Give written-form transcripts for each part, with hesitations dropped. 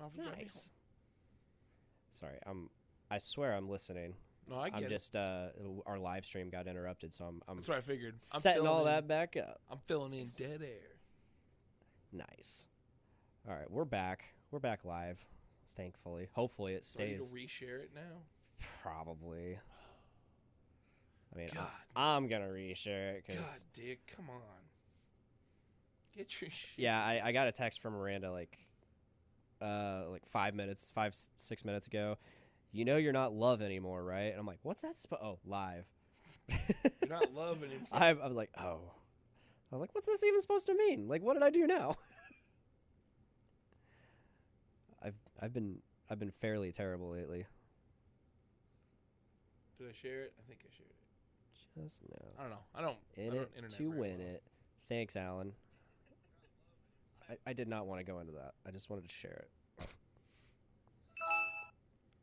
Offered to drive me Nice. Sorry, I swear I'm listening. home. No, I get I'm it. just our live stream got interrupted, so I'm That's what I figured. I'm setting filling all in- that back up. I'm filling in Nice. dead air. Nice. All right, we're back. We're back live. Thankfully, hopefully it Ready stays. to reshare it now? Probably. I mean, God. I'm gonna reshare it God, because Dick, come on. Get your shit. yeah, I got a text from Miranda like 6 minutes ago. You know you're not love anymore, right? And I'm like, what's that? Live. You're not loving anymore. I was like, oh. I was like, what's this even supposed to mean? Like, what did I do now? I've been fairly terrible lately. Did I share it? I think I shared it. Just now. I don't know. I don't internet to very win well. it. Thanks, Alan. I did not want to go into that. I just wanted to share it. I'm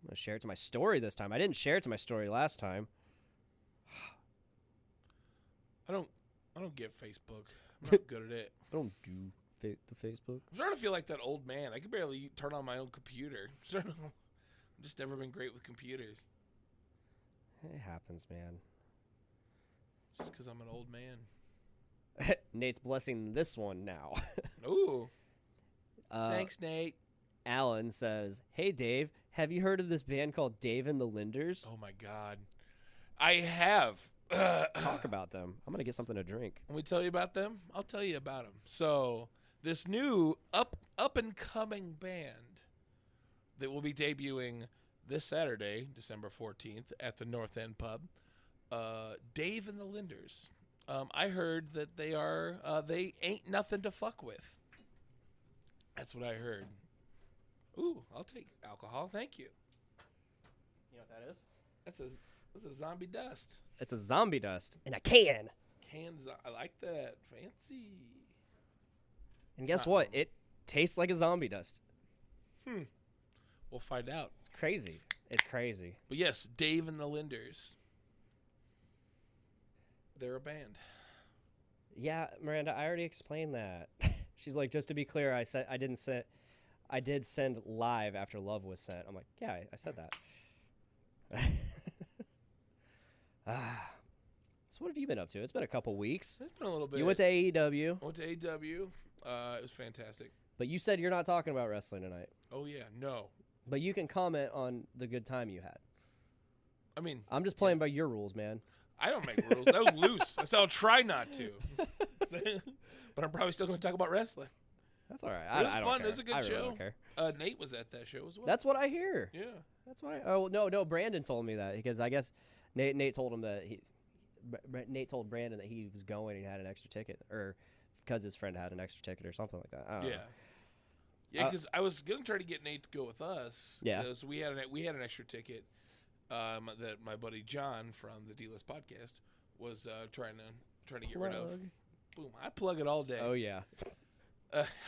going to share it to my story this time. I didn't share it to my story last time. I don't get Facebook. I'm not good at it. I don't do the Facebook. I'm starting to feel like that old man. I can barely turn on my own computer. I've just never been great with computers. It happens, man. Just because I'm an old man. Nate's blessing this one now. Ooh. Uh, Thanks, Nate. Alan says, "Hey Dave, have you heard of this band called Dave and the Linders? Oh, my God. I have. Talk about them. I'm going to get something to drink." Let me tell you about them. I'll tell you about them. So, this new up and coming band that will be debuting this Saturday, December 14th, at the North End Pub, Dave and the Linders. I heard that they ain't nothing to fuck with. That's what I heard. Ooh, I'll take alcohol. Thank you. You know what that is? That's a zombie dust. It's a zombie dust in a can. I like that. Fancy. And guess not what? normal. It tastes like a zombie dust. We'll find out. It's crazy. It's crazy. But yes, Dave and the Linders. They're a band. Yeah, Miranda, I already explained that. She's like, just to be clear, I did send live after love was sent. I'm like, yeah, I said that. So what have you been up to? It's been a couple weeks. It's been a little bit. You went to AEW, I went to AW. It was fantastic. but you said you're not talking about wrestling tonight. Oh yeah, no. But you can comment on the good time you had. I mean, I'm just playing by your rules, man. I don't make rules. That was loose. I said I'll try not to. But I'm probably still going to talk about wrestling. That's all right. It was I don't fun. care. It was a good I really show. don't care. Nate was at that show as well. That's what I hear. Yeah. That's what no, Brandon told me that because I guess Nate told him that Nate told Brandon that he was going and had an extra ticket, or because his friend had an extra ticket or something like that. I don't know. Yeah, because I was going to try to get Nate to go with us. Yeah. Because we had an extra ticket that my buddy John from the D-List podcast was trying to get rid of. Boom! I plug it all day. Oh yeah.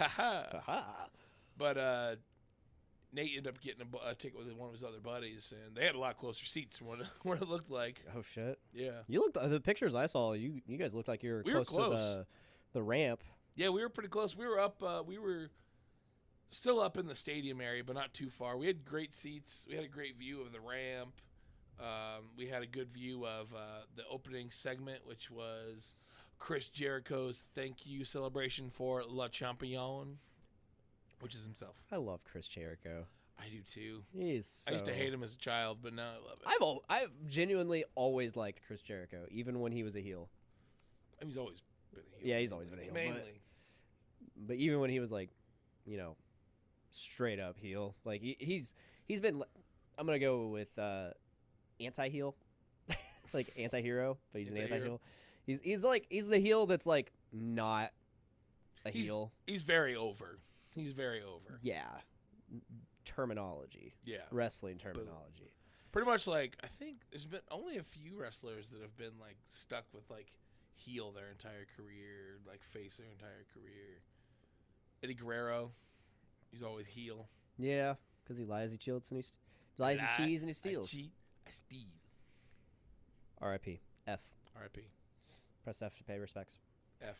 Aha. But Nate ended up getting a ticket with one of his other buddies, and they had a lot closer seats than what it looked like. Oh shit. Yeah. You looked the pictures I saw. You guys looked like you were We were close close. to the ramp. Yeah, we were pretty close. We were up. We were still up in the stadium area, but not too far. We had great seats. We had a great view of the ramp. We had a good view of the opening segment, which was Chris Jericho's thank you celebration for La Champion, which is himself. I love Chris Jericho. I do too. I I used to hate him as a child, but now I love it. I've genuinely always liked Chris Jericho, even when he was a heel. He's always been a heel. Yeah, he's always been a heel. Mainly. But even when he was like, straight up heel, like he's been. I'm gonna go with anti-heel, like anti-hero, but he's an Anti-hero. anti-heel. He's the heel that's like not a heel. He's very over. He's very over. Yeah, terminology. Yeah. Wrestling terminology. Pretty much like, I think there's been only a few wrestlers that have been like stuck with like heel their entire career, like face their entire career. Eddie Guerrero, he's always heel. Yeah, because he lies, he cheats, and he cheese, and he steals. I cheat, I steal. R.I.P. F. R.I.P. Press F to pay respects. F.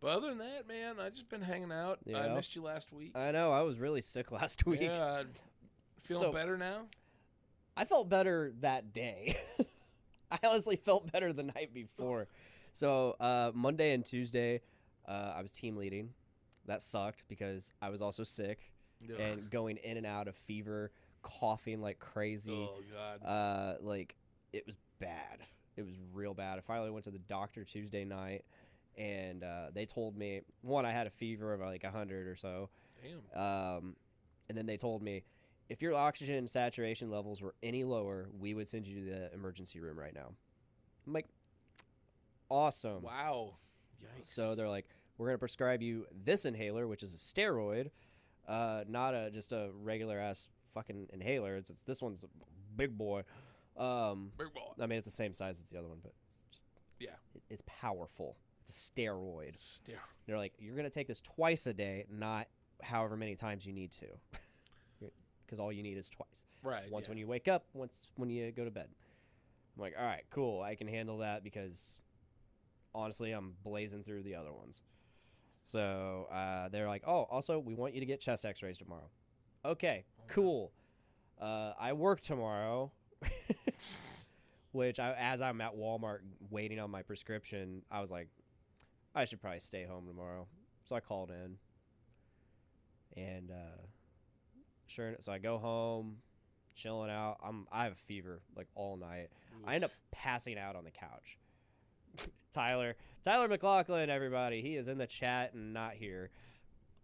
But other than that, man, I just been hanging out. I Yeah. missed you last week. I know. I was really sick last week. Yeah, feeling So- better now. I felt better that day. I honestly felt better the night before. So Monday and Tuesday, I was team leading. That sucked because I was also sick Ugh. and going in and out of fever, coughing like crazy. Oh God. Like it was bad. It was real bad. I finally went to the doctor Tuesday night, and they told me, one, I had a fever of like 100 or so. Damn. And then they told me, if your oxygen saturation levels were any lower, we would send you to the emergency room right now. I'm like, awesome. Wow. Yikes. So they're like, we're going to prescribe you this inhaler, which is a steroid, not just a regular ass fucking inhaler. It's this one's a big boy. Big ball. I mean, it's the same size as the other one, but it's just, Yeah. it's powerful. It's a steroid. Stare. They're like, you're going to take this twice a day, not however many times you need to. Because all you need is twice. Right. Once yeah. when you wake up, once when you go to bed. I'm like, all right, cool. I can handle that because honestly, I'm blazing through the other ones. So they're like, oh, also, we want you to get chest x-rays tomorrow. Okay, cool. I work tomorrow, which as I'm at Walmart waiting on my prescription, I was like, I should probably stay home tomorrow. So I called in. And sure, so I go home, chilling out. I have a fever like all night. Oof. I end up passing out on the couch. Tyler McLaughlin, everybody, he is in the chat and not here.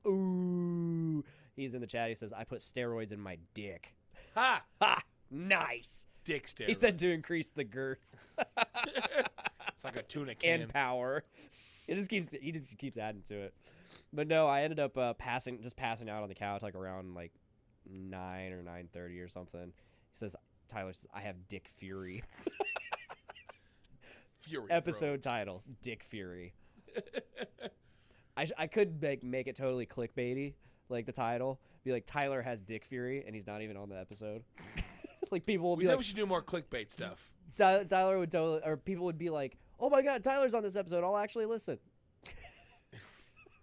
Ooh, he's in the chat. He says, I put steroids in my dick. Ha! Ha! Nice. Dick steroid. He said to increase the girth It's like a tuna can. and power. He just keeps adding to it. But no, I ended up passing out on the couch like around like 9 or 9:30 or something. He says, Tyler says, I have Dick Fury. Fury. Episode title, Dick Fury. I could make it totally clickbaity, like the title. Be like, Tyler has Dick Fury, and he's not even on the episode. Like people will be We like, should do more clickbait stuff. Tyler would totally, or people would be like, oh my God, Tyler's on this episode. I'll actually listen.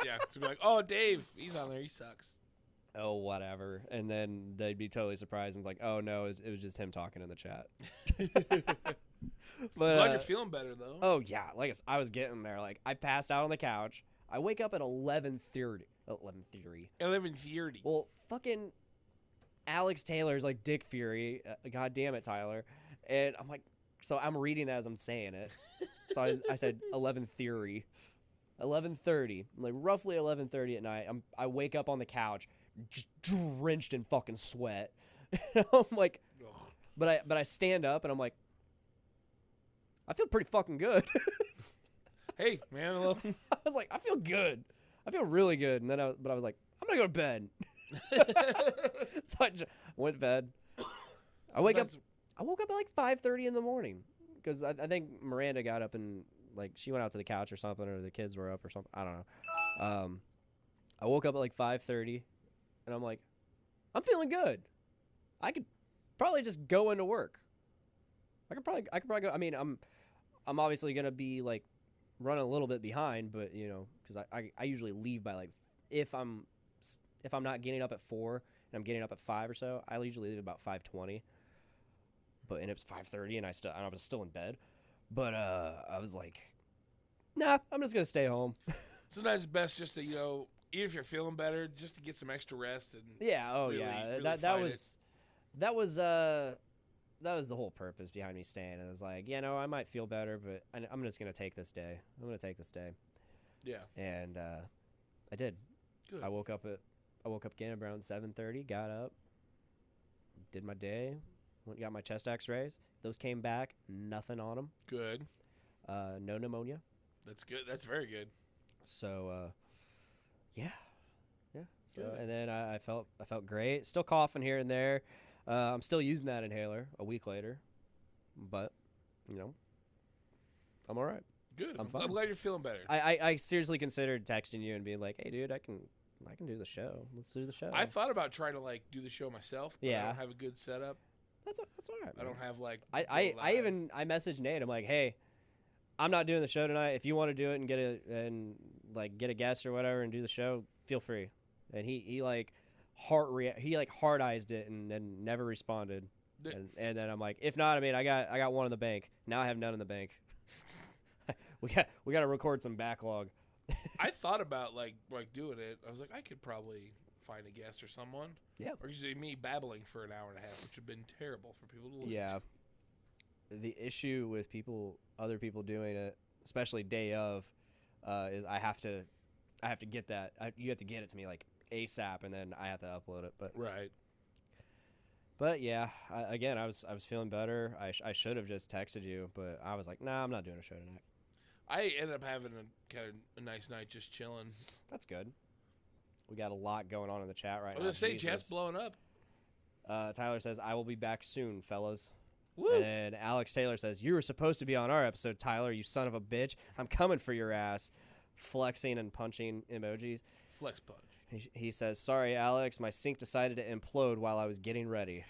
Yeah. So be like, oh, Dave, he's on there. He sucks. Oh, whatever. And then they'd be totally surprised and it's like, oh no, it was just him talking in the chat. But Glad you're feeling better though. oh yeah, like I was getting there. Like I passed out on the couch. I wake up at 11:30. 11:30. 11:30. Well, fucking Alex Taylor's like Dick Fury. God damn it, Tyler. And I'm like, so I'm reading that as I'm saying it. So I said 11:30. 11:30, like roughly 11:30 at night. I wake up on the couch, just drenched in fucking sweat. I'm like, Ugh. but I stand up and I'm like, I feel pretty fucking good. Hey, man. I was like, I feel good. I feel really good. And then I was like, I'm gonna go to bed. So I went to bed. I woke up at like 5:30 in the morning because I think Miranda got up and like she went out to the couch or something, or the kids were up or something. I don't know. I woke up at like 5:30, and I'm like, I'm feeling good. I could probably just go into work. I could probably go. I mean, I'm obviously gonna be like running a little bit behind, but you know, because I usually leave by like if I'm not getting up at 4 and I'm getting up at 5 or so, I usually leave about 5:20. And it was 5:30 and I was still in bed. But I was like, nah, I'm just gonna stay home. Sometimes it's best just to, you know, even if you're feeling better, just to get some extra rest and Yeah, oh really, yeah. really that fight was the whole purpose behind me staying. It was like, you know, I might feel better, but I'm just gonna take this day. Yeah. And I did. Good. I woke up again around 7:30. Got up, did my day, went and got my chest X-rays. Those came back, nothing on them. Good. No pneumonia. That's good. That's very good. So, yeah. So, Good. and then I felt great. Still coughing here and there. I'm still using that inhaler a week later, but you know, I'm all right. Good. I'm I'm fine. glad you're feeling better. I seriously considered texting you and being like, hey, dude, I can do the show. Let's do the show. I thought about trying to like do the show myself. But I Yeah. don't have a good setup. That's all right. I Man. don't have like. I messaged Nate. I'm like, hey, I'm not doing the show tonight. If you want to do it and get a guest or whatever and do the show, feel free. And he like hard eyed it and then never responded. And then I'm like, if not, I mean, I got one in the bank. Now I have none in the bank. we got to record some backlog. I thought about like doing it. I was like, I could probably find a guest or someone. Yeah. Or usually me babbling for an hour and a half, which would have been terrible for people to listen to. The issue with other people doing it, especially day of, is I have to get that. You have to get it to me like ASAP, and then I have to upload it. But yeah, I was feeling better. I should have just texted you, but I was like, nah, I'm not doing a show tonight. I ended up having a kind of a nice night just chilling. That's good. We got a lot going on in the chat right now. I was going to say, chat's blowing up. Tyler says, I will be back soon, fellas. Woo. And Alex Taylor says, you were supposed to be on our episode, Tyler, you son of a bitch. I'm coming for your ass. Flexing and punching emojis. Flex punch. He says, sorry, Alex, my sink decided to implode while I was getting ready.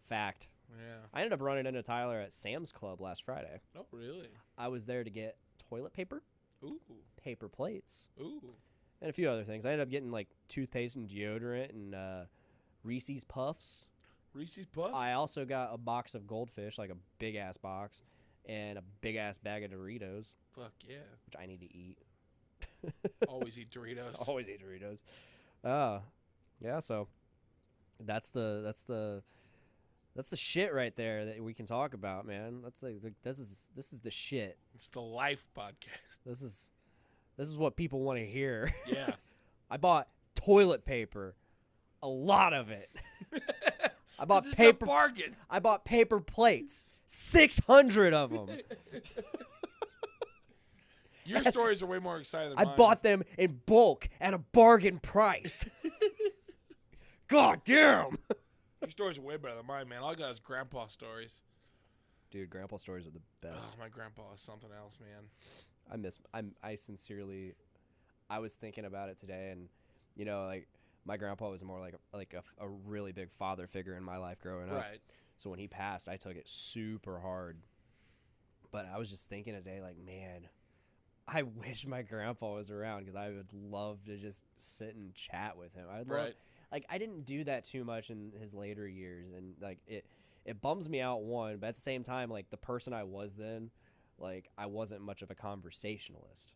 Fact. Yeah. I ended up running into Tyler at Sam's Club last Friday. Oh, really? I was there to get toilet paper, Ooh. paper plates, Ooh. and a few other things. I ended up getting like toothpaste and deodorant and Reese's Puffs. Reese's Puffs? I also got a box of Goldfish, like a big-ass box, and a big-ass bag of Doritos. Fuck yeah. Which I need to eat. Always eat Doritos. Always eat Doritos. Yeah, so that's the shit right there that we can talk about, man. That's like this is the shit. It's the life podcast. This is what people want to hear. Yeah. I bought toilet paper, a lot of it. I bought It's paper a bargain. I bought paper plates, 600 of them. Your stories are way more exciting than I mine. bought them in bulk at a bargain price. God damn. Your stories are way better than mine, man. All I got is grandpa stories. Dude, grandpa stories are the best. Oh, my grandpa is something else, man. I was thinking about it today, and you know, like my grandpa was more like a really big father figure in my life growing up. Right. So when he passed, I took it super hard. But I was just thinking today, like, man, I wish my grandpa was around because I would love to just sit and chat with him. I'd love, Right. like, I didn't do that too much in his later years, and like it bums me out, one, but at the same time, like the person I was then, like I wasn't much of a conversationalist.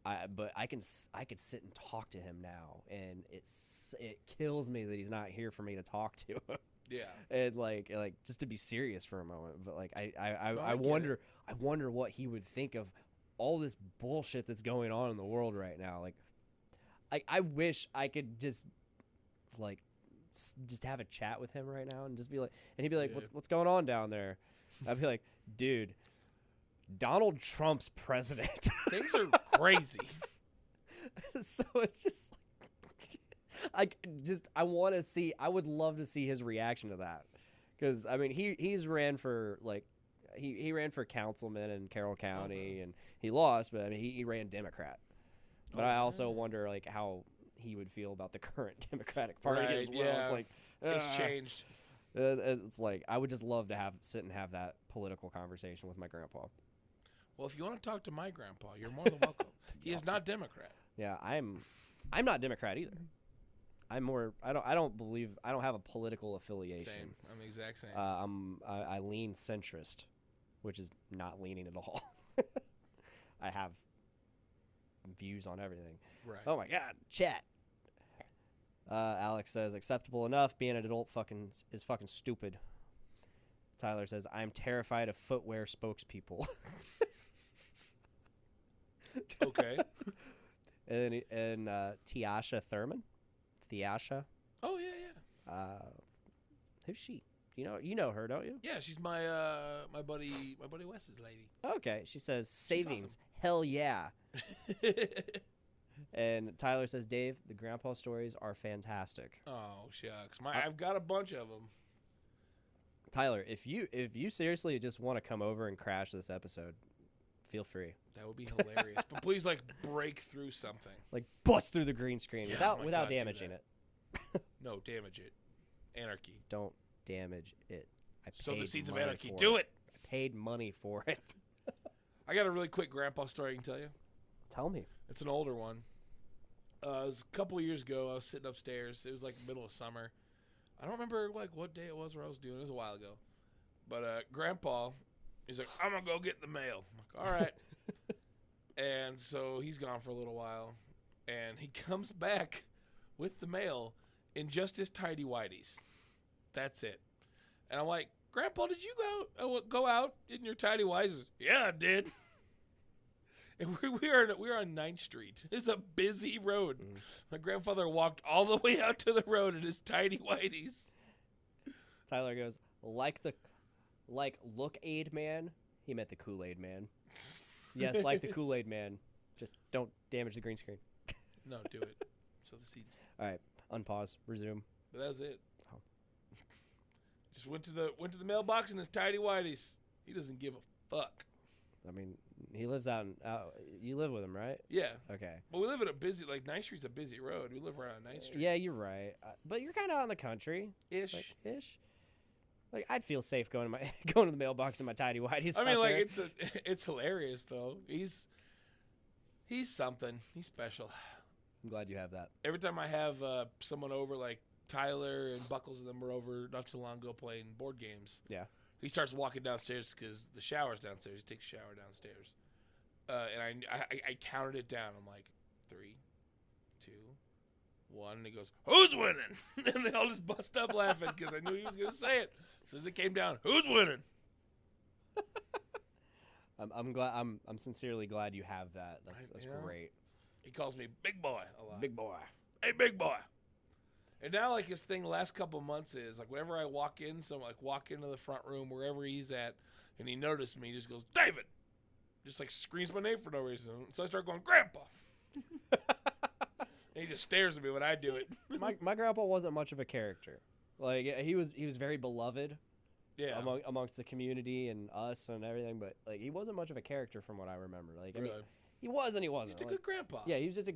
But I could sit and talk to him now, and it kills me that he's not here for me to talk to him. Yeah. And like just to be serious for a moment, but like I I wonder what he would think of all this bullshit that's going on in the world right now. Like I wish I could just have a chat with him right now and just be like, and he'd be like, Yeah. what's going on down there? I'd be like, dude, Donald Trump's president. Things are crazy. So it's just I want to see. I would love to see his reaction to that, because I mean he's ran for he ran for councilman in Carroll County and he lost, but I mean he ran Democrat. But I also wonder like how he would feel about the current Democratic Party Right, as well. yeah. It's like It's changed. It's like I would just love to sit and have that political conversation with my grandpa. Well, if you want to talk to my grandpa, you're more than welcome. He is not Democrat. Yeah, I'm not Democrat either. I'm more. I don't have a political affiliation. Same. I'm the exact same. I lean centrist, which is not leaning at all. I have views on everything. Right. Oh my God, chat. Alex says acceptable enough. Being an adult is fucking stupid. Tyler says I'm terrified of footwear spokespeople. Okay. and Tiasha Thurman. Oh yeah. Who's she? You know her, don't you? Yeah, she's my buddy Wes's lady. Okay, she says savings. Hell yeah. And Tyler says, Dave, the grandpa stories are fantastic. Oh shucks, I've got a bunch of them. Tyler, if you seriously just want to come over and crash this episode, feel free. That would be hilarious. But please, break through something. Like bust through the green screen Yeah, without God, do damaging that. it. No, damage it. Anarchy. Don't damage it. Sow the seeds of money anarchy. for Do it. I paid money for it. I got a really quick grandpa story I can tell you. Tell me. It's an older one. It was a couple of years ago. I was sitting upstairs. It was like middle of summer. I don't remember like what day it was where I was doing. It was a while ago. But Grandpa, he's like, I'm going to go get the mail. I'm like, all right. And so he's gone for a little while. And he comes back with the mail in just his tidy whities. That's it. And I'm like, Grandpa, did you go out in your tidy whities? Yeah, I did. And we are on 9th Street. It's a busy road. My grandfather walked all the way out to the road in his tidy whities. Tyler goes, like look aid man. He meant the Kool-Aid man. Yes, like the Kool-Aid man. Just don't damage the green screen. No, do it. Show the seats. All right, unpause, resume. But that was it. Oh. Just went to the mailbox in his tidy whities. He doesn't give a fuck. I mean, he lives out. You live with him, right? Yeah. Okay. But we live in a busy, like 9th Street's a busy road. We live around 9th Street. Yeah, you're right. But you're kind of out in the country. Ish. Like I'd feel safe going to the mailbox in my tidy whities. I mean, like it's hilarious though. He's something. He's special. I'm glad you have that. Every time I have someone over, like Tyler and Buckles and them were over not too long ago playing board games. Yeah. He starts walking downstairs because the shower's downstairs. He takes a shower downstairs. And I counted it down. I'm like, 3, 2, 1. And he goes, who's winning? And they all just bust up laughing because I knew he was going to say it. As soon as it came down, who's winning? I'm glad. I'm sincerely glad you have that. That's great. He calls me Big Boy a lot. Big Boy. Hey, Big Boy. And now, like, his thing the last couple of months is, like, whenever I walk in, so I'm, like, walk into the front room, wherever he's at, and he noticed me, he just goes, David! Just, like, screams my name for no reason. So I start going, Grandpa! And he just stares at me when I do it. my grandpa wasn't much of a character. Like, he was very beloved. Yeah. Amongst the community and us and everything, but, like, he wasn't much of a character from what I remember. Like, really? I mean, he was and he wasn't. Just a good grandpa. Yeah, he was just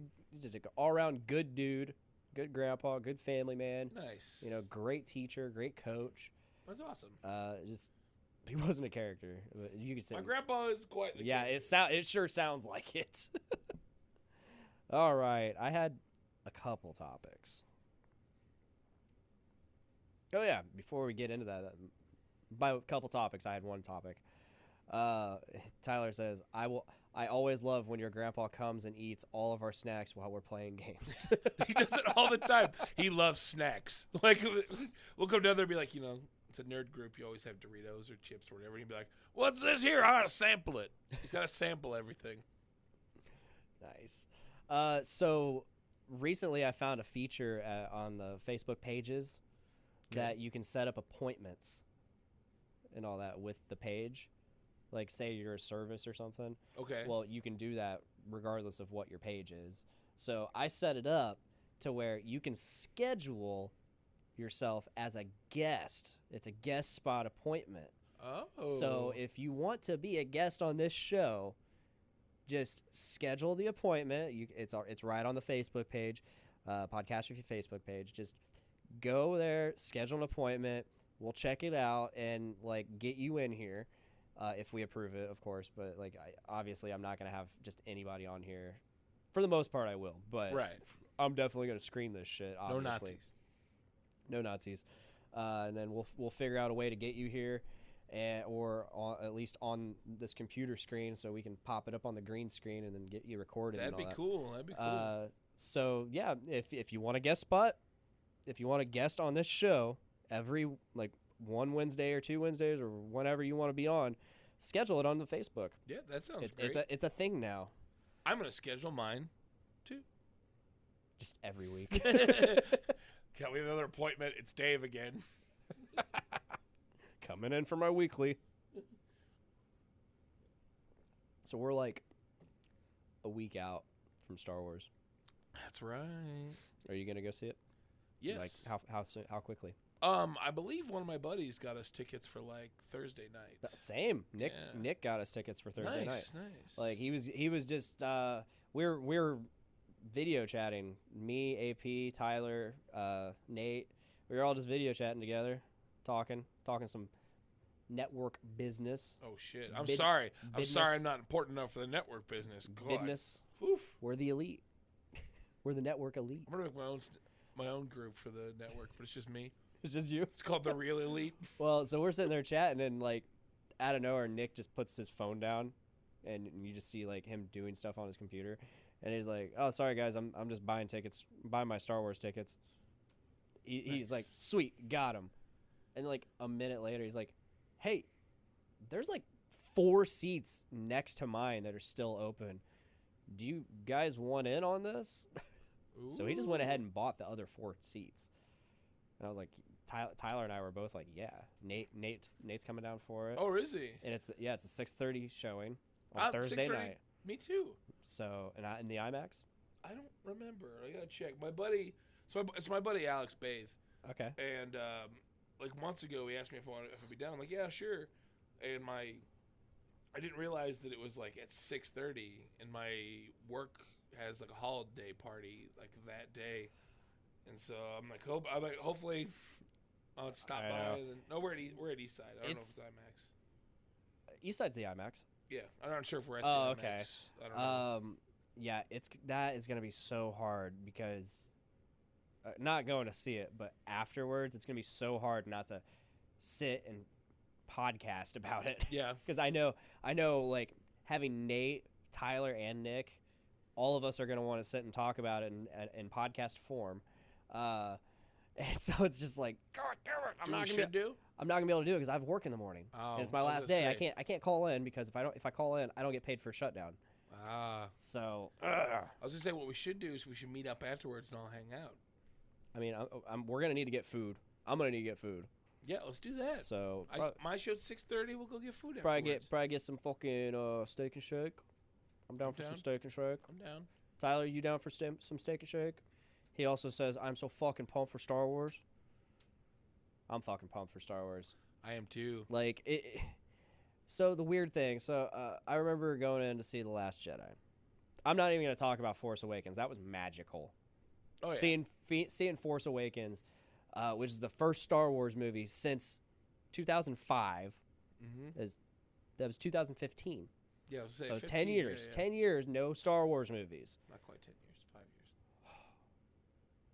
a all-around good dude. Good grandpa, good family man. Nice. You know, great teacher, great coach. That's awesome. Just he wasn't a character. But you could say my grandpa is quite the character. It sure sounds like it. All right, I had a couple topics. Oh yeah, before we get into that, by a couple topics, I had one topic. Tyler says, I always love when your grandpa comes and eats all of our snacks while we're playing games. He does it all the time. He loves snacks. Like, we'll come down there and be like, you know, it's a nerd group. You always have Doritos or chips or whatever. And he'd be like, what's this here? I gotta sample it. He's got to sample everything. Nice. So recently I found a feature on the Facebook pages that you can set up appointments and all that with the page. Like, say you're a service or something. Okay. Well, you can do that regardless of what your page is. So I set it up to where you can schedule yourself as a guest. It's a guest spot appointment. Oh. So if you want to be a guest on this show, just schedule the appointment. It's right on the Facebook page, Podcast Review Facebook page. Just go there, schedule an appointment. We'll check it out and, like, get you in here. If we approve it, of course, but like obviously I'm not gonna have just anybody on here. For the most part, I will, but I'm definitely gonna screen this shit. Obviously. No Nazis. And then we'll figure out a way to get you here, or at least on this computer screen, so we can pop it up on the green screen and then get you recorded. That'd be cool. That'd be cool. So yeah, if you want a guest spot, if you want a guest on this show every one Wednesday or 2 Wednesdays or whenever you want to be on, schedule it on the Facebook. Yeah, that sounds great. It's a thing now. I'm going to schedule mine, too. Just every week. Got me another appointment. It's Dave again. Coming in for my weekly. So we're like a week out from Star Wars. That's right. Are you going to go see it? Yes. Like how quickly? I believe one of my buddies got us tickets for like Thursday night. Same. Nick got us tickets for Thursday night. Nice. Like he was just we're video chatting. Me, AP, Tyler, Nate. We were all just video chatting together, talking some network business. Oh shit! I'm sorry. I'm business. sorry. I'm not important enough for the network business. God. Business. Oof. We're the elite. We're the network elite. I'm gonna make my own group for the network, but it's just me. It's just you. It's called the Real Elite. Well, so we're sitting there chatting, and like out of nowhere, Nick just puts his phone down, and you just see like him doing stuff on his computer, and he's like, "Oh, sorry guys, I'm just buying tickets, buying my Star Wars tickets." He's like, "Sweet, got him," and like a minute later, he's like, "Hey, there's like 4 seats next to mine that are still open. Do you guys want in on this?" So he just went ahead and bought the other 4 seats, and I was like, Tyler and I were both like, "Yeah, Nate's coming down for it." Oh, is he? And it's a 6:30 showing on Thursday 6:30? night. Me too. So and in the IMAX. I don't remember. I gotta check. My buddy. So it's my buddy Alex Bathe. Okay. And like months ago, he asked me if I'd be down. I'm like, yeah, sure. And I didn't realize that it was like at 6:30, and my work has like a holiday party like that day, and so I'm like, hopefully, I'll stop I by. know. And then, no, we're at East Side. I don't know if it's IMAX. East Side's the IMAX. Yeah, I'm not sure if we're at Oh, the IMAX. okay. I don't know. Yeah, that is gonna be so hard because not going to see it, but afterwards, it's gonna be so hard not to sit and podcast about it. Yeah. Because I know, like having Nate, Tyler, and Nick, all of us are gonna want to sit and talk about it in podcast form. And so it's just like, God damn it! I'm not gonna be able to do it because I have work in the morning. Oh, and it's my last day. I can't call in because if I call in, I don't get paid for shutdown. So I was gonna say what we should do is we should meet up afterwards and all hang out. I mean, we're gonna need to get food. I'm gonna need to get food. Yeah, let's do that. So my show's 6:30. We'll go get food afterwards. probably get some fucking steak and shake. I'm down for some steak and shake. I'm down. Tyler, you down for some steak and shake? He also says, "I'm so fucking pumped for Star Wars." I'm fucking pumped for Star Wars. I am too. Like it. So the weird thing. So I remember going in to see The Last Jedi. I'm not even gonna talk about Force Awakens. That was magical. Oh yeah. Seeing Force Awakens, which is the first Star Wars movie since 2005. Mm-hmm. That was 2015. Yeah, I was saying so 15, 10 years. Yeah. 10 years, no Star Wars movies. Not quite 10 years. 5 years.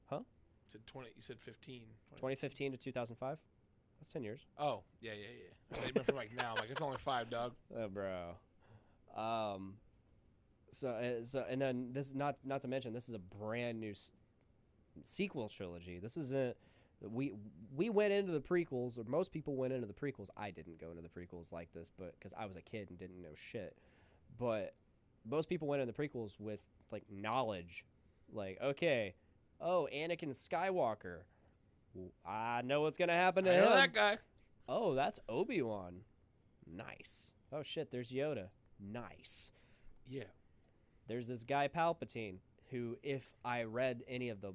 Huh? You said 20. You said 15. 2015 to 2005. That's 10 years. Oh yeah. I thought you meant from like now. Like it's only 5, dog. Oh, bro. So and then this not to mention this is a brand new sequel trilogy. This isn't. We went into the prequels, or most people went into the prequels. I didn't go into the prequels like this, but because I was a kid and didn't know shit. But most people went into the prequels with like knowledge, like okay, oh Anakin Skywalker, I know what's gonna happen to him. That guy. Oh, that's Obi-Wan. Nice. Oh shit, there's Yoda. Nice. Yeah. There's this guy Palpatine who, if I read any of the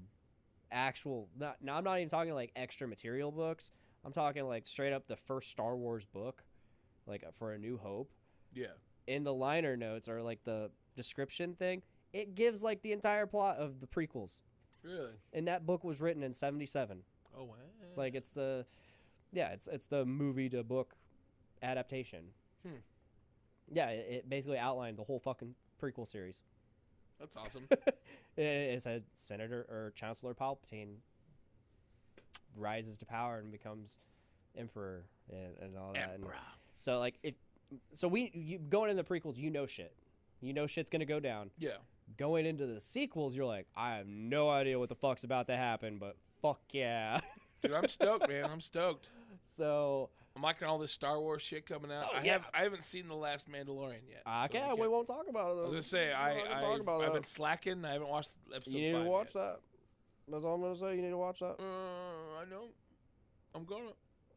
actual, I'm not even talking like extra material books. I'm talking like straight up the first Star Wars book, like for A New Hope. Yeah. In the liner notes or like the description thing, it gives like the entire plot of the prequels. Really? And that book was written in 1977. Oh wow. Like it's the movie to book adaptation. Yeah, it basically outlined the whole fucking prequel series. That's awesome. It said Senator or Chancellor Palpatine rises to power and becomes emperor and all that. Emperor. And so like you going into the prequels, you know shit. You know shit's gonna go down. Yeah. Going into the sequels, you're like, I have no idea what the fuck's about to happen, but fuck yeah. Dude, I'm stoked, man. I'm stoked. So I'm liking all this Star Wars shit coming out. Oh, I haven't seen The Last Mandalorian yet. Okay, so we won't talk about it though. I was gonna say I've been slacking. I haven't watched episode 5 You need to watch yet. that. That's all I'm gonna say. You need to watch that. I know. I'm gonna.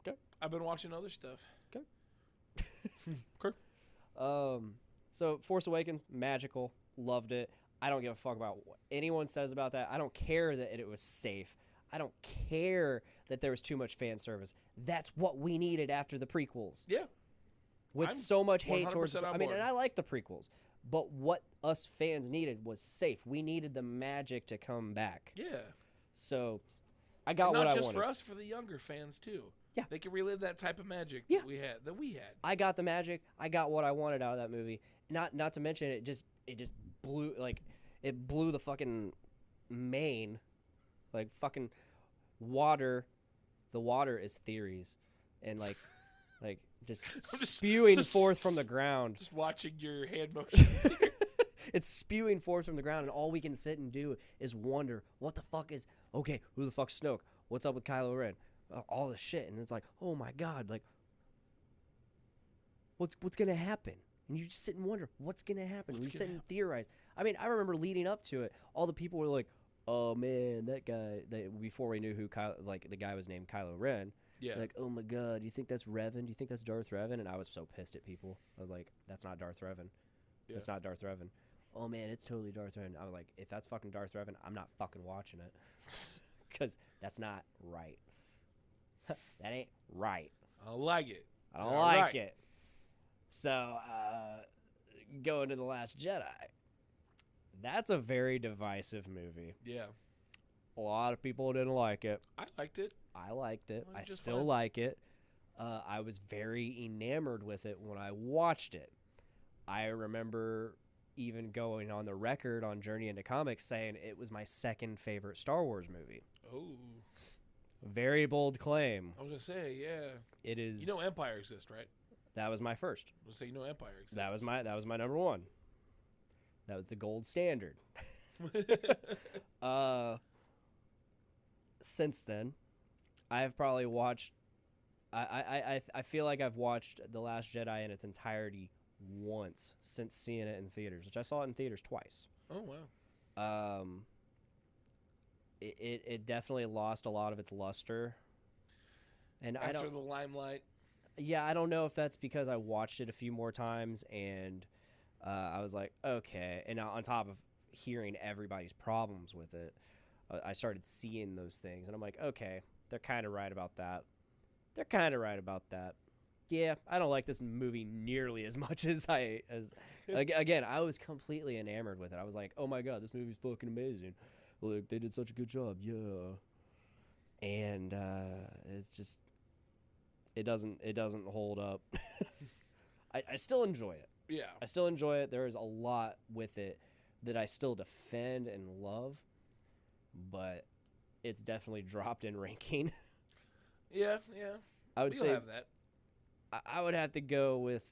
Okay. I've been watching other stuff. Okay. Okay. So Force Awakens, magical. Loved it. I don't give a fuck about what anyone says about that. I don't care that it was safe. I don't care that there was too much fan service. That's what we needed after the prequels. Yeah. With I'm so much hate towards on I mean, board. and I like the prequels, but what us fans needed was safe. We needed the magic to come back. Yeah. So I got what I wanted. Not just for us, for the younger fans too. Yeah. They can relive that type of magic Yeah. that we had. I got the magic. I got what I wanted out of that movie. Not to mention it just blew it blew the fucking main fucking water. The water is theories and like just spewing forth from the ground. Just watching your hand motions here. It's spewing forth from the ground, and all we can sit and do is wonder what the fuck is okay. Who the fuck's Snoke? What's up with Kylo Ren? All this shit, and it's like, oh my god, like what's gonna happen? And you just sit and wonder what's gonna happen. We sit and theorize. I mean, I remember leading up to it, all the people were like, oh man, that guy. Before we knew who the guy was named Kylo Ren. Yeah. Like, oh my god, do you think that's Revan? Do you think that's Darth Revan? And I was so pissed at people. I was like, that's not Darth Revan. Yeah. That's not Darth Revan. Oh man, it's totally Darth Revan. I was like, if that's fucking Darth Revan, I'm not fucking watching it. Because that's not right. That ain't right. I don't like it. I don't like it. So, going to The Last Jedi. That's a very divisive movie. Yeah. A lot of people didn't like it. I liked it. I liked it. I just still fine. like it. I was very enamored with it when I watched it. I remember even going on the record on Journey into Comics saying it was my second favorite Star Wars movie. Oh. Very bold claim. I was gonna say, yeah. It is. You know Empire exists, right? That was my first. I was gonna say, you know Empire exists. That was my number one. That was the gold standard. Since then, I've probably watched. I feel like I've watched The Last Jedi in its entirety once since seeing it in theaters, which I saw it in theaters twice. Oh wow. It definitely lost a lot of its luster. And After the limelight. Yeah, I don't know if that's because I watched it a few more times and I was like, okay. And on top of hearing everybody's problems with it, I started seeing those things. And I'm like, okay, they're kind of right about that. Yeah, I don't like this movie nearly as much as again, I was completely enamored with it. I was like, oh my god, this movie's fucking amazing. Like, they did such a good job. Yeah. And it's just it doesn't hold up. I still enjoy it. Yeah. I still enjoy it. There is a lot with it that I still defend and love, but it's definitely dropped in ranking. Yeah. I would We'll say have that. I would have to go with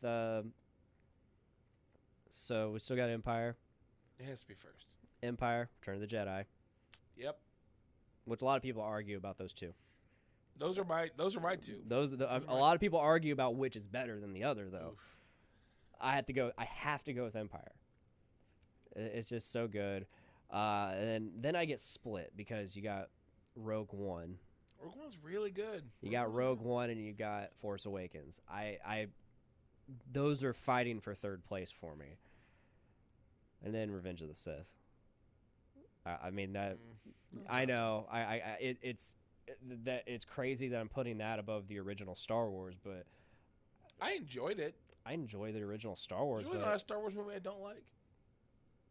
so we still got Empire. It has to be first. Empire, Return of the Jedi. Yep. Which a lot of people argue about those two. Those are my two. A lot of people argue about which is better than the other, though. Oof. I have to go with Empire. It's just so good. And then I get split because you got Rogue One. Rogue One's really good. You got Rogue One and you got Force Awakens. Those are fighting for third place for me. And then Revenge of the Sith. I mean that. I know. It's crazy that I'm putting that above the original Star Wars, but I enjoyed it. I enjoy the original Star Wars. There's really not a Star Wars movie I don't like.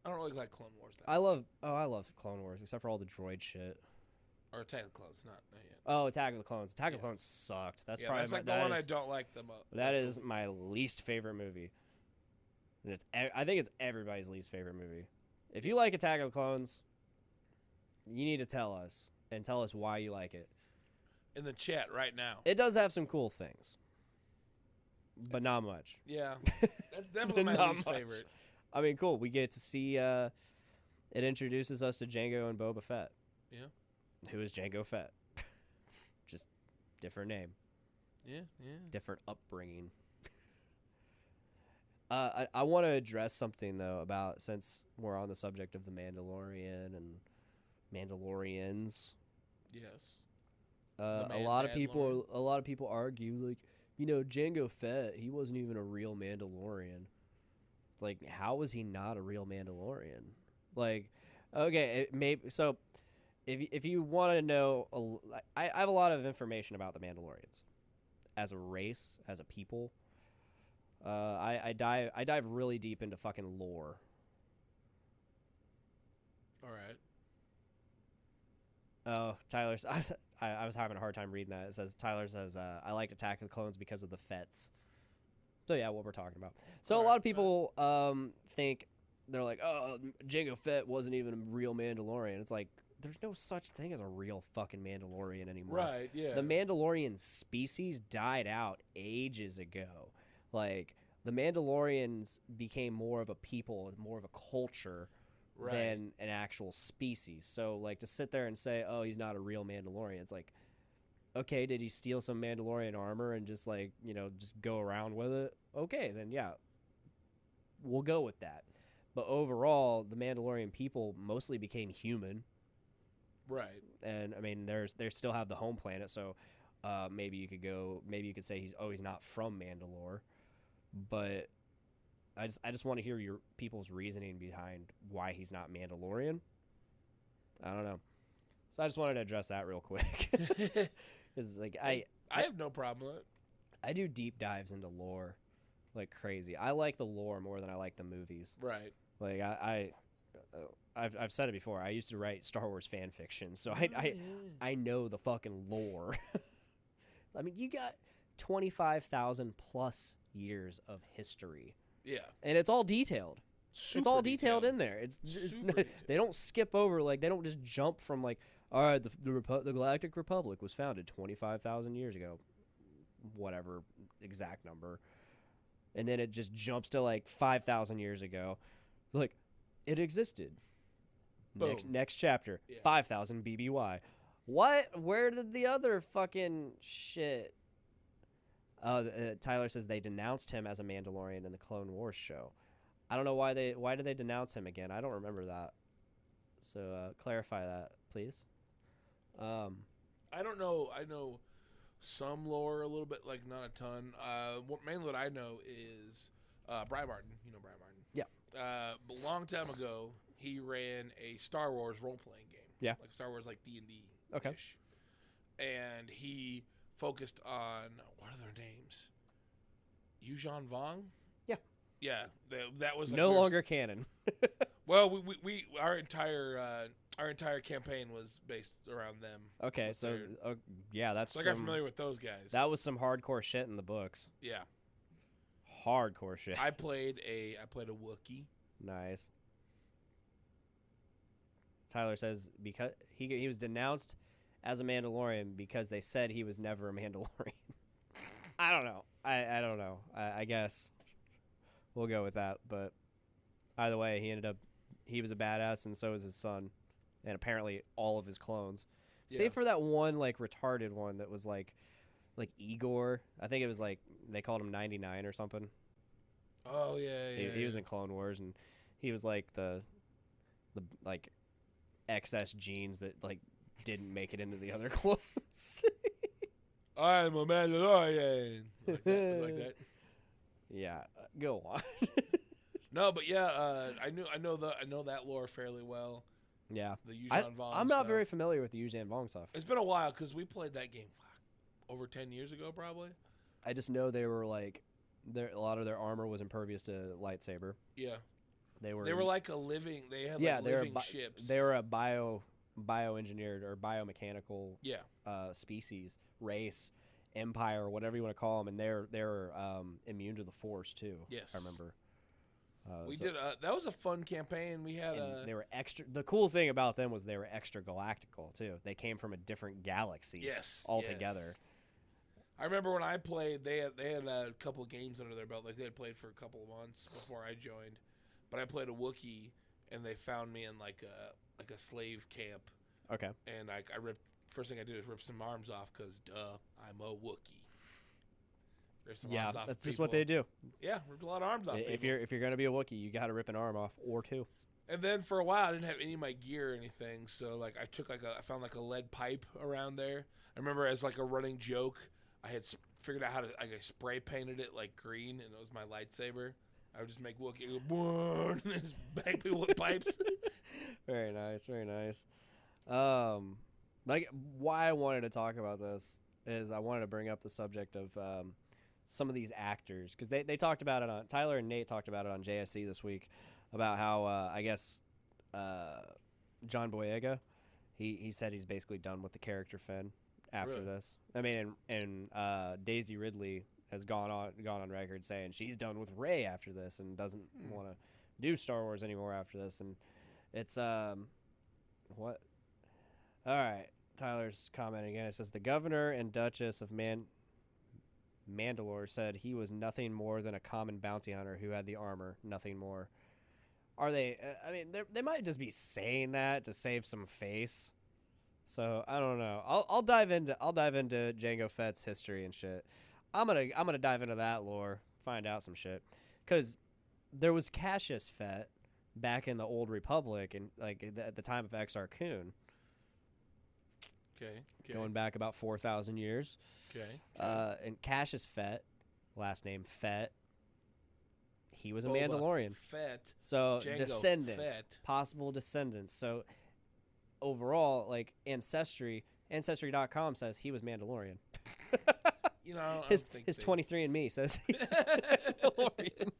I don't really like Clone Wars. I love Clone Wars, except for all the droid shit. Or Attack of the Clones, not yet. Oh, Attack of the Clones. Attack of the Clones sucked. That's probably that's like the one I don't like the most. That is my least favorite movie. And I think it's everybody's least favorite movie. If you like Attack of the Clones, you need to tell us and tell us why you like it. In the chat right now. It does have some cool things, but not much. Yeah, that's definitely my least favorite. I mean, cool. We get to see. It introduces us to Jango and Boba Fett. Yeah. Who is Jango Fett? Just different name. Yeah. Different upbringing. I want to address something though about, since we're on the subject of the Mandalorian and Mandalorians. Yes. A lot of people argue, like, Jango Fett, he wasn't even a real Mandalorian. It's like, how was he not a real Mandalorian? Like, okay, so if you want to know, I have a lot of information about the Mandalorians as a race, as a people. I dive really deep into fucking lore. All right. Oh, Tyler. I was having a hard time reading that. It says Tyler says I like Attack of the Clones because of the Fets. So yeah, what we're talking about. So a lot of people think they're like, oh, Jango Fett wasn't even a real Mandalorian. It's like there's no such thing as a real fucking Mandalorian anymore. Right, yeah. The Mandalorian species died out ages ago. Like the Mandalorians became more of a people, more of a culture than an actual species. So like to sit there and say, oh, he's not a real Mandalorian. It's like, okay, did he steal some Mandalorian armor and just like, just go around with it? Okay, then yeah, we'll go with that. But overall, the Mandalorian people mostly became human. Right. And I mean, they still have the home planet, so maybe you could say he's not from Mandalore. But I just want to hear your people's reasoning behind why he's not Mandalorian. I don't know. So I just wanted to address that real quick. It's like I have no problem with it. I do deep dives into lore like crazy. I like the lore more than I like the movies. Right. Like I've said it before. I used to write Star Wars fan fiction, so I know the fucking lore. I mean, you got 25,000 plus years of history. Yeah. And it's all detailed. It's all detailed in there. It's they don't skip over, like they don't just jump from like, all right, the Galactic Republic was founded 25,000 years ago, whatever exact number, and then it just jumps to like 5,000 years ago, like it existed. Next chapter, yeah. 5,000 BBY. What? Where did the other fucking shit? Tyler says they denounced him as a Mandalorian in the Clone Wars show. I don't know why did they denounce him again? I don't remember that. So clarify that, please. I don't know. I know some lore a little bit, like not a ton. Mainly what I know is Brian Martin. You know Brian Martin. Yeah. But a long time ago, he ran a Star Wars role-playing game. Yeah. Like Star Wars, like D&D. Okay. And he focused on, what are their names? Yuuzhan Vong? Yeah, that was like no longer canon. Well, we our entire campaign was based around them. Okay, so yeah, that's like I'm familiar with those guys. That was some hardcore shit in the books. Yeah, hardcore shit. I played a Wookiee. Nice. Tyler says because he was denounced as a Mandalorian because they said he was never a Mandalorian. I don't know. I don't know. I guess. We'll go with that, but either way, he was a badass, and so was his son, and apparently all of his clones, save for that one like retarded one that was like Igor. I think it was like they called him 99 or something. Oh yeah. He was in Clone Wars, and he was like the like excess genes that like didn't make it into the other clones. I'm a Mandalorian. Like that. Yeah, go on. No, but yeah, I know that lore fairly well. Yeah, the Yuuzhan Vong. I'm not very familiar with the Yuuzhan Vong stuff. It's been a while because we played that game over 10 years ago, probably. I just know they were like, a lot of their armor was impervious to lightsaber. Yeah, they were like a living. They had like living ships. They were a bioengineered or biomechanical species, race, empire, whatever you want to call them, and they're immune to the Force too. Yes, I remember. Did that was a fun campaign. We had they were extra. The cool thing about them was they were extra galactical too. They came from a different galaxy. Yes, altogether. Yes. I remember when I played, they had a couple of games under their belt. Like they had played for a couple of months before I joined, but I played a Wookiee, and they found me in like a slave camp. Okay. And I ripped. First thing I did is rip some arms off because I'm a Wookiee. There's some arms off that's people. just what they do. Yeah, ripped a lot of arms off. If you're gonna be a Wookiee, you got to rip an arm off or two. And then for a while, I didn't have any of my gear or anything, so like I found like a lead pipe around there. I remember as like a running joke, I had figured out how to I spray painted it like green, and it was my lightsaber. I would just make Wookiee go and just bang people with pipes. Very nice, very nice. Like why I wanted to talk about this is I wanted to bring up the subject of some of these actors because they talked about it on Tyler and Nate talked about it on JSC this week about how I guess John Boyega he said he's basically done with the character Finn after Really? this. I mean, and Daisy Ridley has gone on record saying she's done with Rey after this and doesn't want to do Star Wars anymore after this. And it's what? All right, Tyler's commenting again. It says the governor and Duchess of Mandalore said he was nothing more than a common bounty hunter who had the armor, nothing more. Are they? I mean, they might just be saying that to save some face. So I don't know. I'll dive into Jango Fett's history and shit. I'm gonna dive into that lore, find out some shit, because there was Cassius Fett back in the Old Republic and like at the time of Exar Kun, Okay. going back about 4,000 years. Okay. And Cassius Fett, last name Fett, he was a Boba Mandalorian. Fett. So Jango descendants, Fett. possible descendants. So overall, like Ancestry.com says he was Mandalorian. You know, I don't His think 23andMe says he's Mandalorian.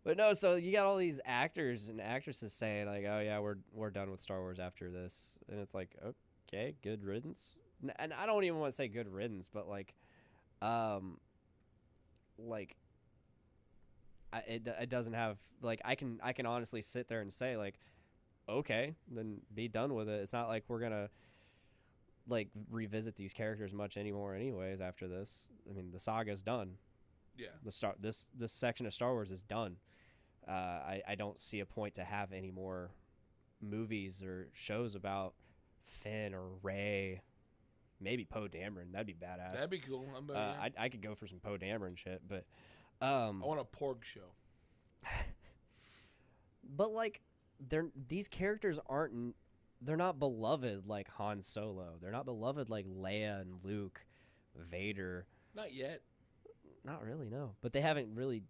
But no, so you got all these actors and actresses saying like, "Oh yeah, we're done with Star Wars after this," and it's like, okay, good riddance. And I don't even want to say good riddance, but it doesn't have like I can honestly sit there and say like, okay, then be done with it. It's not like we're gonna like revisit these characters much anymore anyways after this. I mean, the saga's done. Yeah. This section of Star Wars is done. I don't see a point to have any more movies or shows about Finn or Rey. Maybe Poe Dameron. That'd be badass. That'd be cool. I could go for some Poe Dameron shit, but I want a Porg show. but like these characters they're not beloved like Han Solo. They're not beloved like Leia and Luke, Vader. Not yet. Not really, no. But they haven't really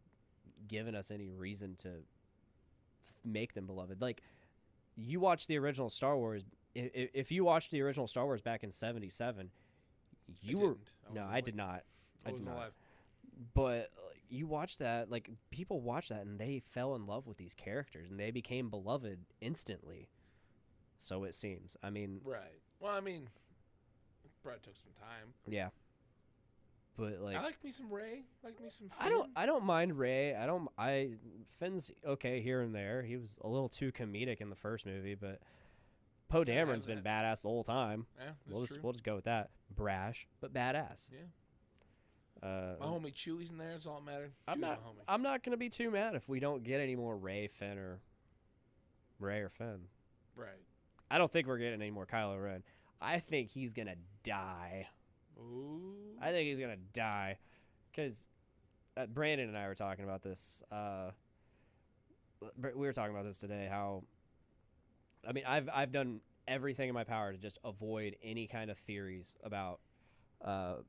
given us any reason to make them beloved. Like, you watch the original Star Wars. If you watched the original Star Wars back in '77, you were I did not. I wasn't alive. But you watch that, like people watch that, and they fell in love with these characters, and they became beloved instantly. So it seems. I mean, right. Well, I mean, it probably took some time. Yeah. But like, I like me some Rey. Like me some Finn. I don't mind Rey. Finn's okay here and there. He was a little too comedic in the first movie, but Poe Dameron's been badass the whole time. Yeah, we'll just go with that. Brash, but badass. Yeah. My homie Chewie's in there. It's all that matters. I'm not gonna be too mad if we don't get any more Rey, Finn. Right. I don't think we're getting any more Kylo Ren. I think he's gonna die. Ooh. I think he's gonna die, because Brandon and I were talking about this. We were talking about this today. How, I mean, I've done everything in my power to just avoid any kind of theories about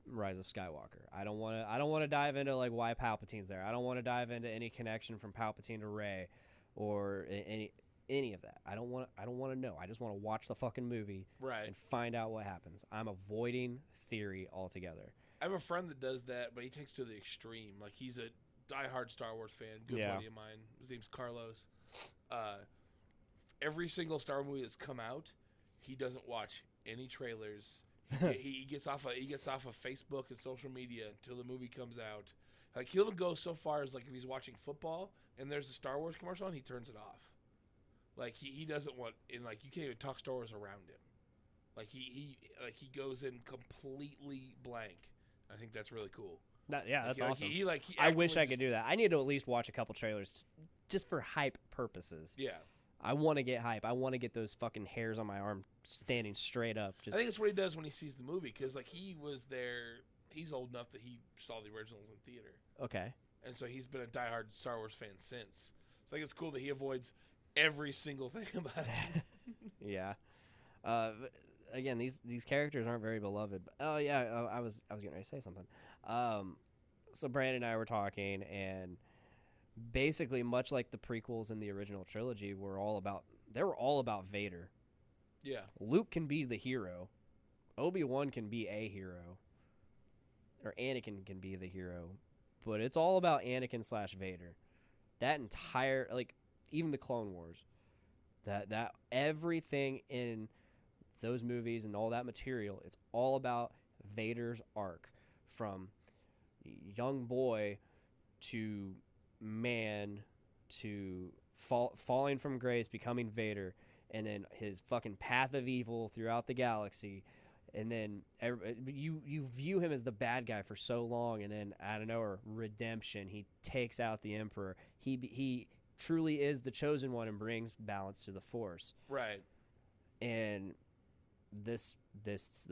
Rise of Skywalker. I don't want to dive into like why Palpatine's there. I don't want to dive into any connection from Palpatine to Rey, or any of that. I don't want to know. I just want to watch the fucking movie and find out what happens. I'm avoiding theory altogether. I have a friend that does that, but he takes it to the extreme. Like, he's a diehard Star Wars fan, good buddy of mine. His name's Carlos. Every single Star Wars movie that's come out, he doesn't watch any trailers. he gets off of Facebook and social media until the movie comes out. Like, he'll even go so far as like if he's watching football and there's a Star Wars commercial on, he turns it off. Like, he doesn't want, and like you can't even talk Star Wars around him. Like he goes in completely blank. I think that's really cool. That's awesome. I wish I could do that. I need to at least watch a couple trailers just for hype purposes. Yeah. I want to get hype. I want to get those fucking hairs on my arm standing straight up. I think that's what he does when he sees the movie, because like he was there. He's old enough that he saw the originals in theater. Okay. And so he's been a diehard Star Wars fan since. So I think it's cool that he avoids every single thing about it. Yeah. Again, these characters aren't very beloved. But, I was getting ready to say something. So Brandon and I were talking, and basically, much like the prequels in the original trilogy, they were all about Vader. Yeah. Luke can be the hero. Obi-Wan can be a hero. Or Anakin can be the hero. But it's all about Anakin / Vader. That entire, like, even the Clone Wars. That everything in those movies and all that material, it's all about Vader's arc from young boy to man to falling from grace, becoming Vader, and then his fucking path of evil throughout the galaxy. And then you view him as the bad guy for so long, and then out of nowhere, redemption. He takes out the Emperor. He truly is the chosen one and brings balance to the Force. Right. And the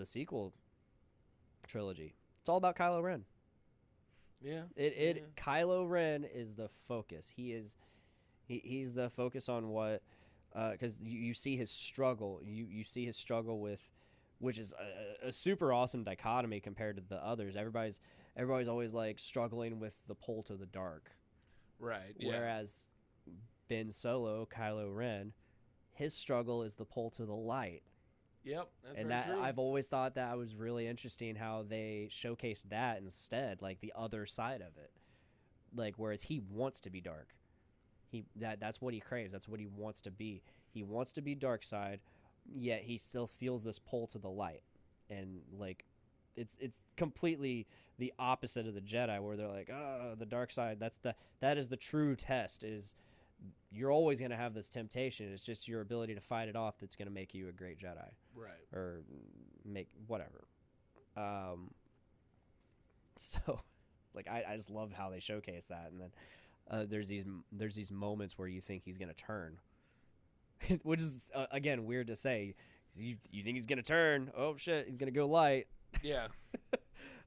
sequel trilogy, it's all about Kylo Ren. Yeah. Kylo Ren is the focus. He's the focus on what, because you see his struggle. You see his struggle with, which is a super awesome dichotomy compared to the others. Everybody's always like struggling with the pull to the dark. Right. Yeah. Whereas Ben Solo, Kylo Ren, his struggle is the pull to the light. Yep, that's and very true. I've always thought that was really interesting how they showcased that instead, like the other side of it. Like whereas he wants to be dark. That's what he craves. That's what he wants to be. He wants to be dark side, yet he still feels this pull to the light. And like it's completely the opposite of the Jedi, where they're like, "Oh, the dark side, that is the true test, is you're always going to have this temptation. It's just your ability to fight it off that's going to make you a great Jedi." Right. Or make whatever. So like I just loved how they showcased that. And then there's these moments where you think he's going to turn, which is again weird to say. You think he's going to turn? Oh shit, he's going to go light. Yeah.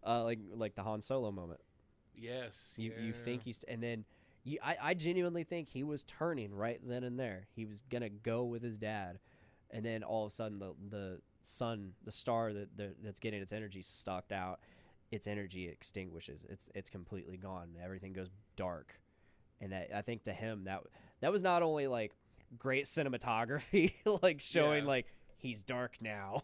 Like the Han Solo moment. Yes. You think he's, and then I genuinely think he was turning right then and there. He was going to go with his dad, and then all of a sudden the sun, the star that's getting its energy sucked out, its energy extinguishes. It's completely gone. Everything goes dark. And I think to him that was not only like great cinematography, like showing like he's dark now.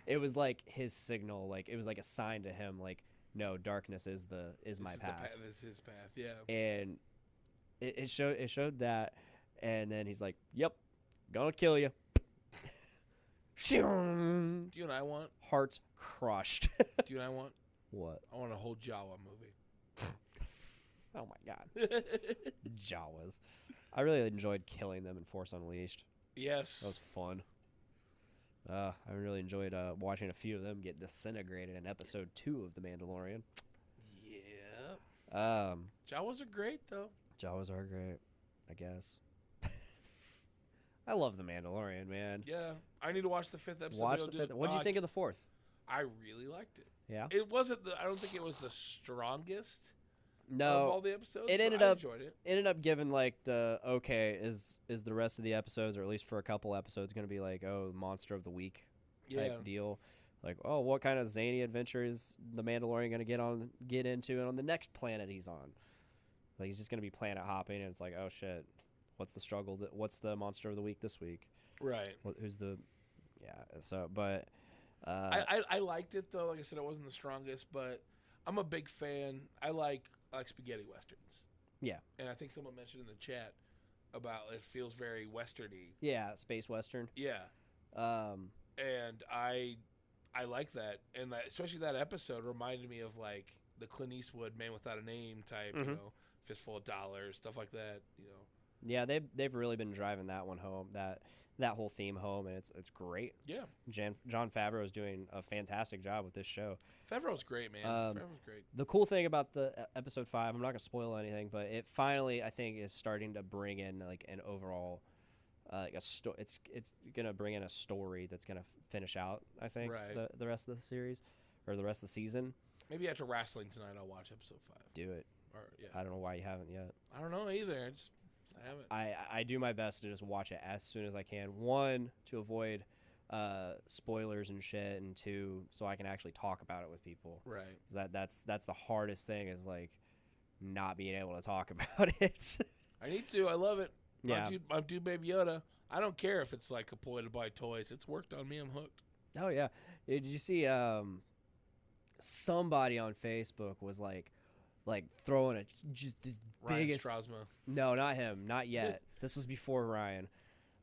It was like his signal, like it was like a sign to him, like, no, darkness is my path. This is his path, yeah. And it showed that, and then he's like, "Yep, gonna kill you." Do you know what I want? Hearts crushed. Do you know what I want? What? I want a whole Jawa movie. Oh my god. Jawas. I really enjoyed killing them in Force Unleashed. Yes. That was fun. I really enjoyed watching a few of them get disintegrated in episode 2 of The Mandalorian. Yeah. Jawas are great, though. Jawas are great, I guess. I love The Mandalorian, man. Yeah. I need to watch the 5th episode. Watch the 5th. What did you think of the 4th? I really liked it. Yeah. It wasn't I don't think it was the strongest No, of all the episodes. it ended I up enjoyed it. Ended up giving like the is the rest of the episodes, or at least for a couple episodes, going to be like, oh, monster of the week type deal. Like, oh, what kind of zany adventure is the Mandalorian going to get into on the next planet he's on? Like, he's just going to be planet hopping, and it's like, oh shit, what's the struggle? What's the monster of the week this week? Right. Who's the? Yeah. So, but I liked it though. Like I said, it wasn't the strongest, but I'm a big fan. I like spaghetti westerns. Yeah. And I think someone mentioned in the chat about it feels very westerny. Yeah, space western. Yeah. And I like that, and especially that episode reminded me of like the Clint Eastwood Man Without a Name type, Mm-hmm. you know, fistful of dollars, stuff like that, you know. Yeah, they've really been driving that one home, that whole theme home, and it's great. Yeah. John Favreau is doing a fantastic job with this show. Favreau's great, man. Favreau's great. The cool thing about the episode 5, I'm not gonna spoil anything, but it finally, I think, is starting to bring in like an overall, it's gonna bring in a story that's gonna finish out, I think, Right. the rest of the series or the rest of the season. Maybe after wrestling tonight, I'll watch episode 5. Do it. Or I don't know why you haven't yet. I don't know either. I haven't. I do my best to just watch it as soon as I can. 1, to avoid spoilers and shit, and 2, so I can actually talk about it with people. Right. 'Cause that's the hardest thing, is like not being able to talk about it. I need to. I love it. Yeah. I'm dude Baby Yoda. I don't care if it's like a ploy to buy toys. It's worked on me. I'm hooked. Oh yeah. Did you see somebody on Facebook was like throwing just the Ryan biggest. Strasma. No, not him. Not yet. This was before Ryan.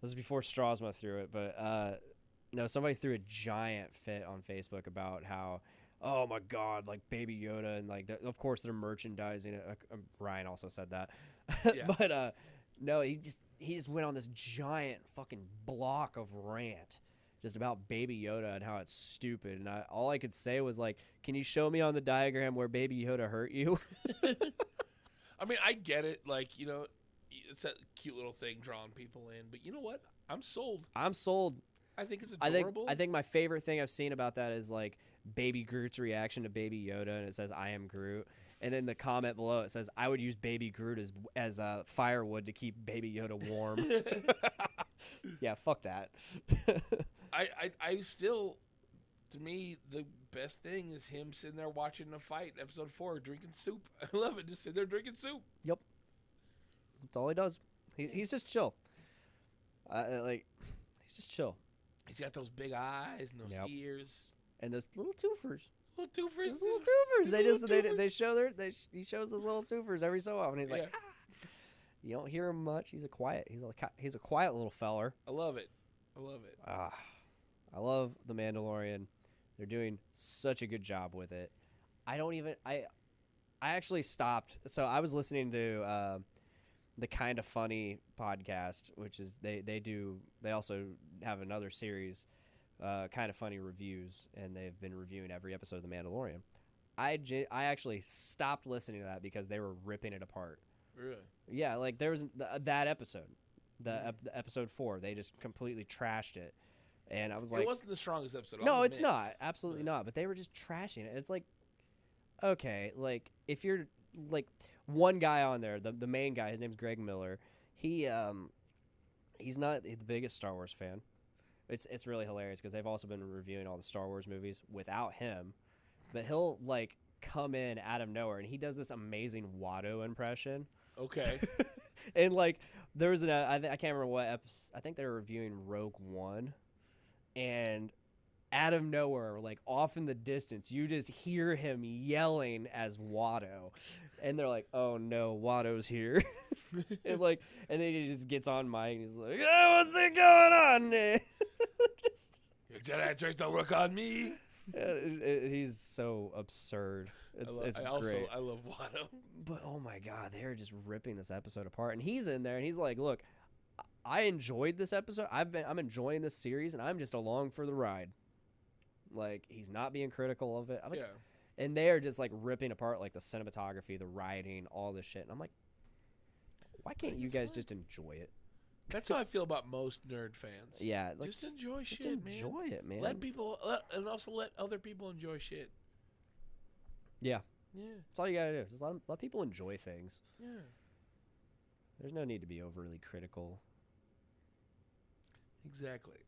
This is before Strasma threw it, but somebody threw a giant fit on Facebook about how, oh my God, like Baby Yoda, and like of course they're merchandising it. Ryan also said that, Yeah. but no, he just went on this giant fucking block of rant just about Baby Yoda and how it's stupid. And all I could say was like, can you show me on the diagram where Baby Yoda hurt you? I mean, I get it. Like, you know, it's that cute little thing drawing people in. But you know what? I'm sold. I'm sold. I think it's adorable. I think my favorite thing I've seen about that is like Baby Groot's reaction to Baby Yoda, and it says "I am Groot," and then the comment below it says "I would use Baby Groot as firewood to keep Baby Yoda warm." Yeah, fuck that. I still, to me, the best thing is him sitting there watching a fight, episode 4, drinking soup. I love it. Just sitting there drinking soup. Yep, that's all he does. He's just chill. He's just chill. He's got those big eyes and those ears and those little twofers. Little twofers. Those little twofers. They show he shows those little twofers every so often. He's like, you don't hear him much. He's a quiet little feller. I love it. I love The Mandalorian. They're doing such a good job with it. I actually stopped. So I was listening to the Kind of Funny podcast, which is they also have another series, Kind of Funny Reviews, and they've been reviewing every episode of The Mandalorian. I actually stopped listening to that because they were ripping it apart. Really? Yeah, like there was that episode, the episode 4. They just completely trashed it, and I was like, it wasn't the strongest episode. No, it's not, absolutely not. But they were just trashing it. It's like, okay, like if you're like one guy on there, the main guy, his name's Greg Miller. He's not the biggest Star Wars fan. It's really hilarious because they've also been reviewing all the Star Wars movies without him, but he'll like come in out of nowhere and he does this amazing Watto impression. Okay. And like there was I can't remember what episode. I think they were reviewing Rogue One, and out of nowhere, like off in the distance, you just hear him yelling as Watto, and they're like, "Oh no, Watto's here!" and then he just gets on mic and he's like, "Oh, what's it going on?" Your Jedi tricks don't work on me. He's so absurd. It's great. I love Watto. But oh my God, they're just ripping this episode apart, and he's in there and he's like, "Look, I enjoyed this episode. I'm enjoying this series, and I'm just along for the ride." Like he's not being critical of it. I'm like, and they're just like ripping apart like the cinematography, the writing, all this shit. And I'm like, why can't you guys just enjoy it? That's how I feel about most nerd fans. Yeah, like, just enjoy just shit, man. Enjoy it, man. And also let other people enjoy shit. Yeah, yeah. That's all you gotta do. Just let people enjoy things. Yeah. There's no need to be overly critical. Exactly.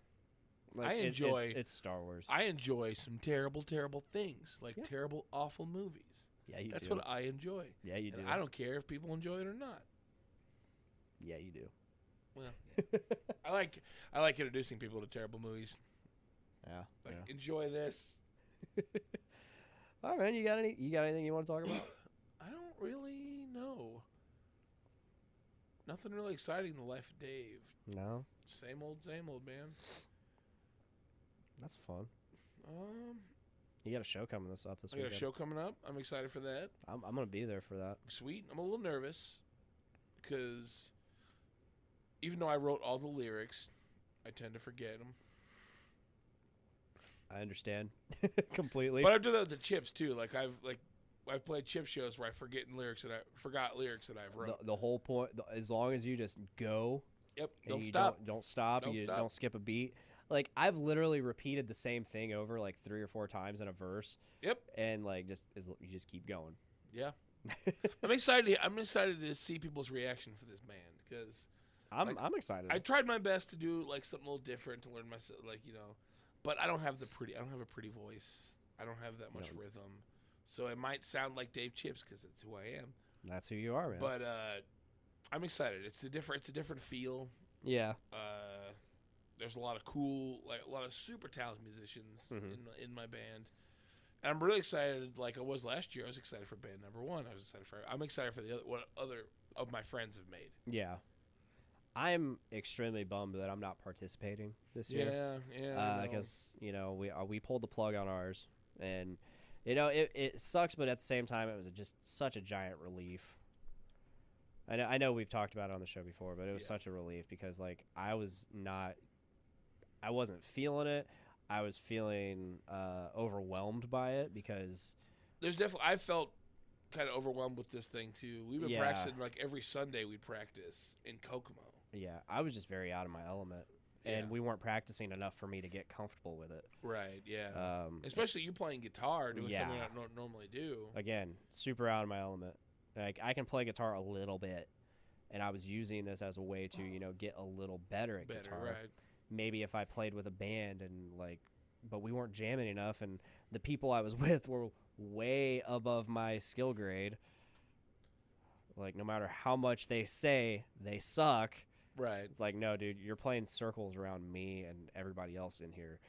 Like, I enjoy. It's Star Wars. I enjoy some terrible, terrible things, like terrible, awful movies. Yeah, you That's do. what I enjoy. Yeah, you do. I don't care if people enjoy it or not. Yeah, you do. Well, yeah. I like introducing people to terrible movies. Yeah. Enjoy this. All right, man. You got anything you want to talk about? I don't really know. Nothing really exciting in the life of Dave. No. Same old, man. That's fun. You got a show coming this weekend. I got a show coming up. I'm excited for that. I'm gonna be there for that. Sweet. I'm a little nervous because even though I wrote all the lyrics, I tend to forget them. I understand completely. But I've done that with the Chips too. I've played Chip shows where I forgot lyrics that I've wrote. The whole point, as long as you just go. Yep. Don't stop. Don't stop. Don't skip a beat. Like I've literally repeated the same thing over like 3 or 4 times in a verse. Yep. And like you just keep going. Yeah. I'm excited to see people's reaction for this band because I'm excited. I tried my best to do like something a little different to learn myself, but I don't have a pretty voice. I don't have that much rhythm, so it might sound like Dave Chips because it's who I am. That's who you are, man. But I'm excited. It's a different feel. Yeah. There's a lot of cool, a lot of super talented musicians in my band. And I'm really excited, like I was last year. I was excited for band number 1. I'm excited for what other of my friends have made. Yeah. I'm extremely bummed that I'm not participating this year. Yeah. Because we pulled the plug on ours, and it sucks, but at the same time, it was just such a giant relief. I know we've talked about it on the show before, but it was such a relief because like I wasn't feeling it. I was feeling overwhelmed by it because There's definitely I felt kind of overwhelmed with this thing too. We've been practicing like every Sunday. We'd practice in Kokomo. yeah, I was just very out of my element, and we weren't practicing enough for me to get comfortable with it. Right. Yeah. Especially you playing guitar, doing something I don't normally do. Again, super out of my element. Like I can play guitar a little bit, and I was using this as a way to get a little better at guitar. Right. Maybe if I played with a band but we weren't jamming enough, and the people I was with were way above my skill grade. Like no matter how much they say they suck, right? It's like, no, dude, you're playing circles around me and everybody else in here.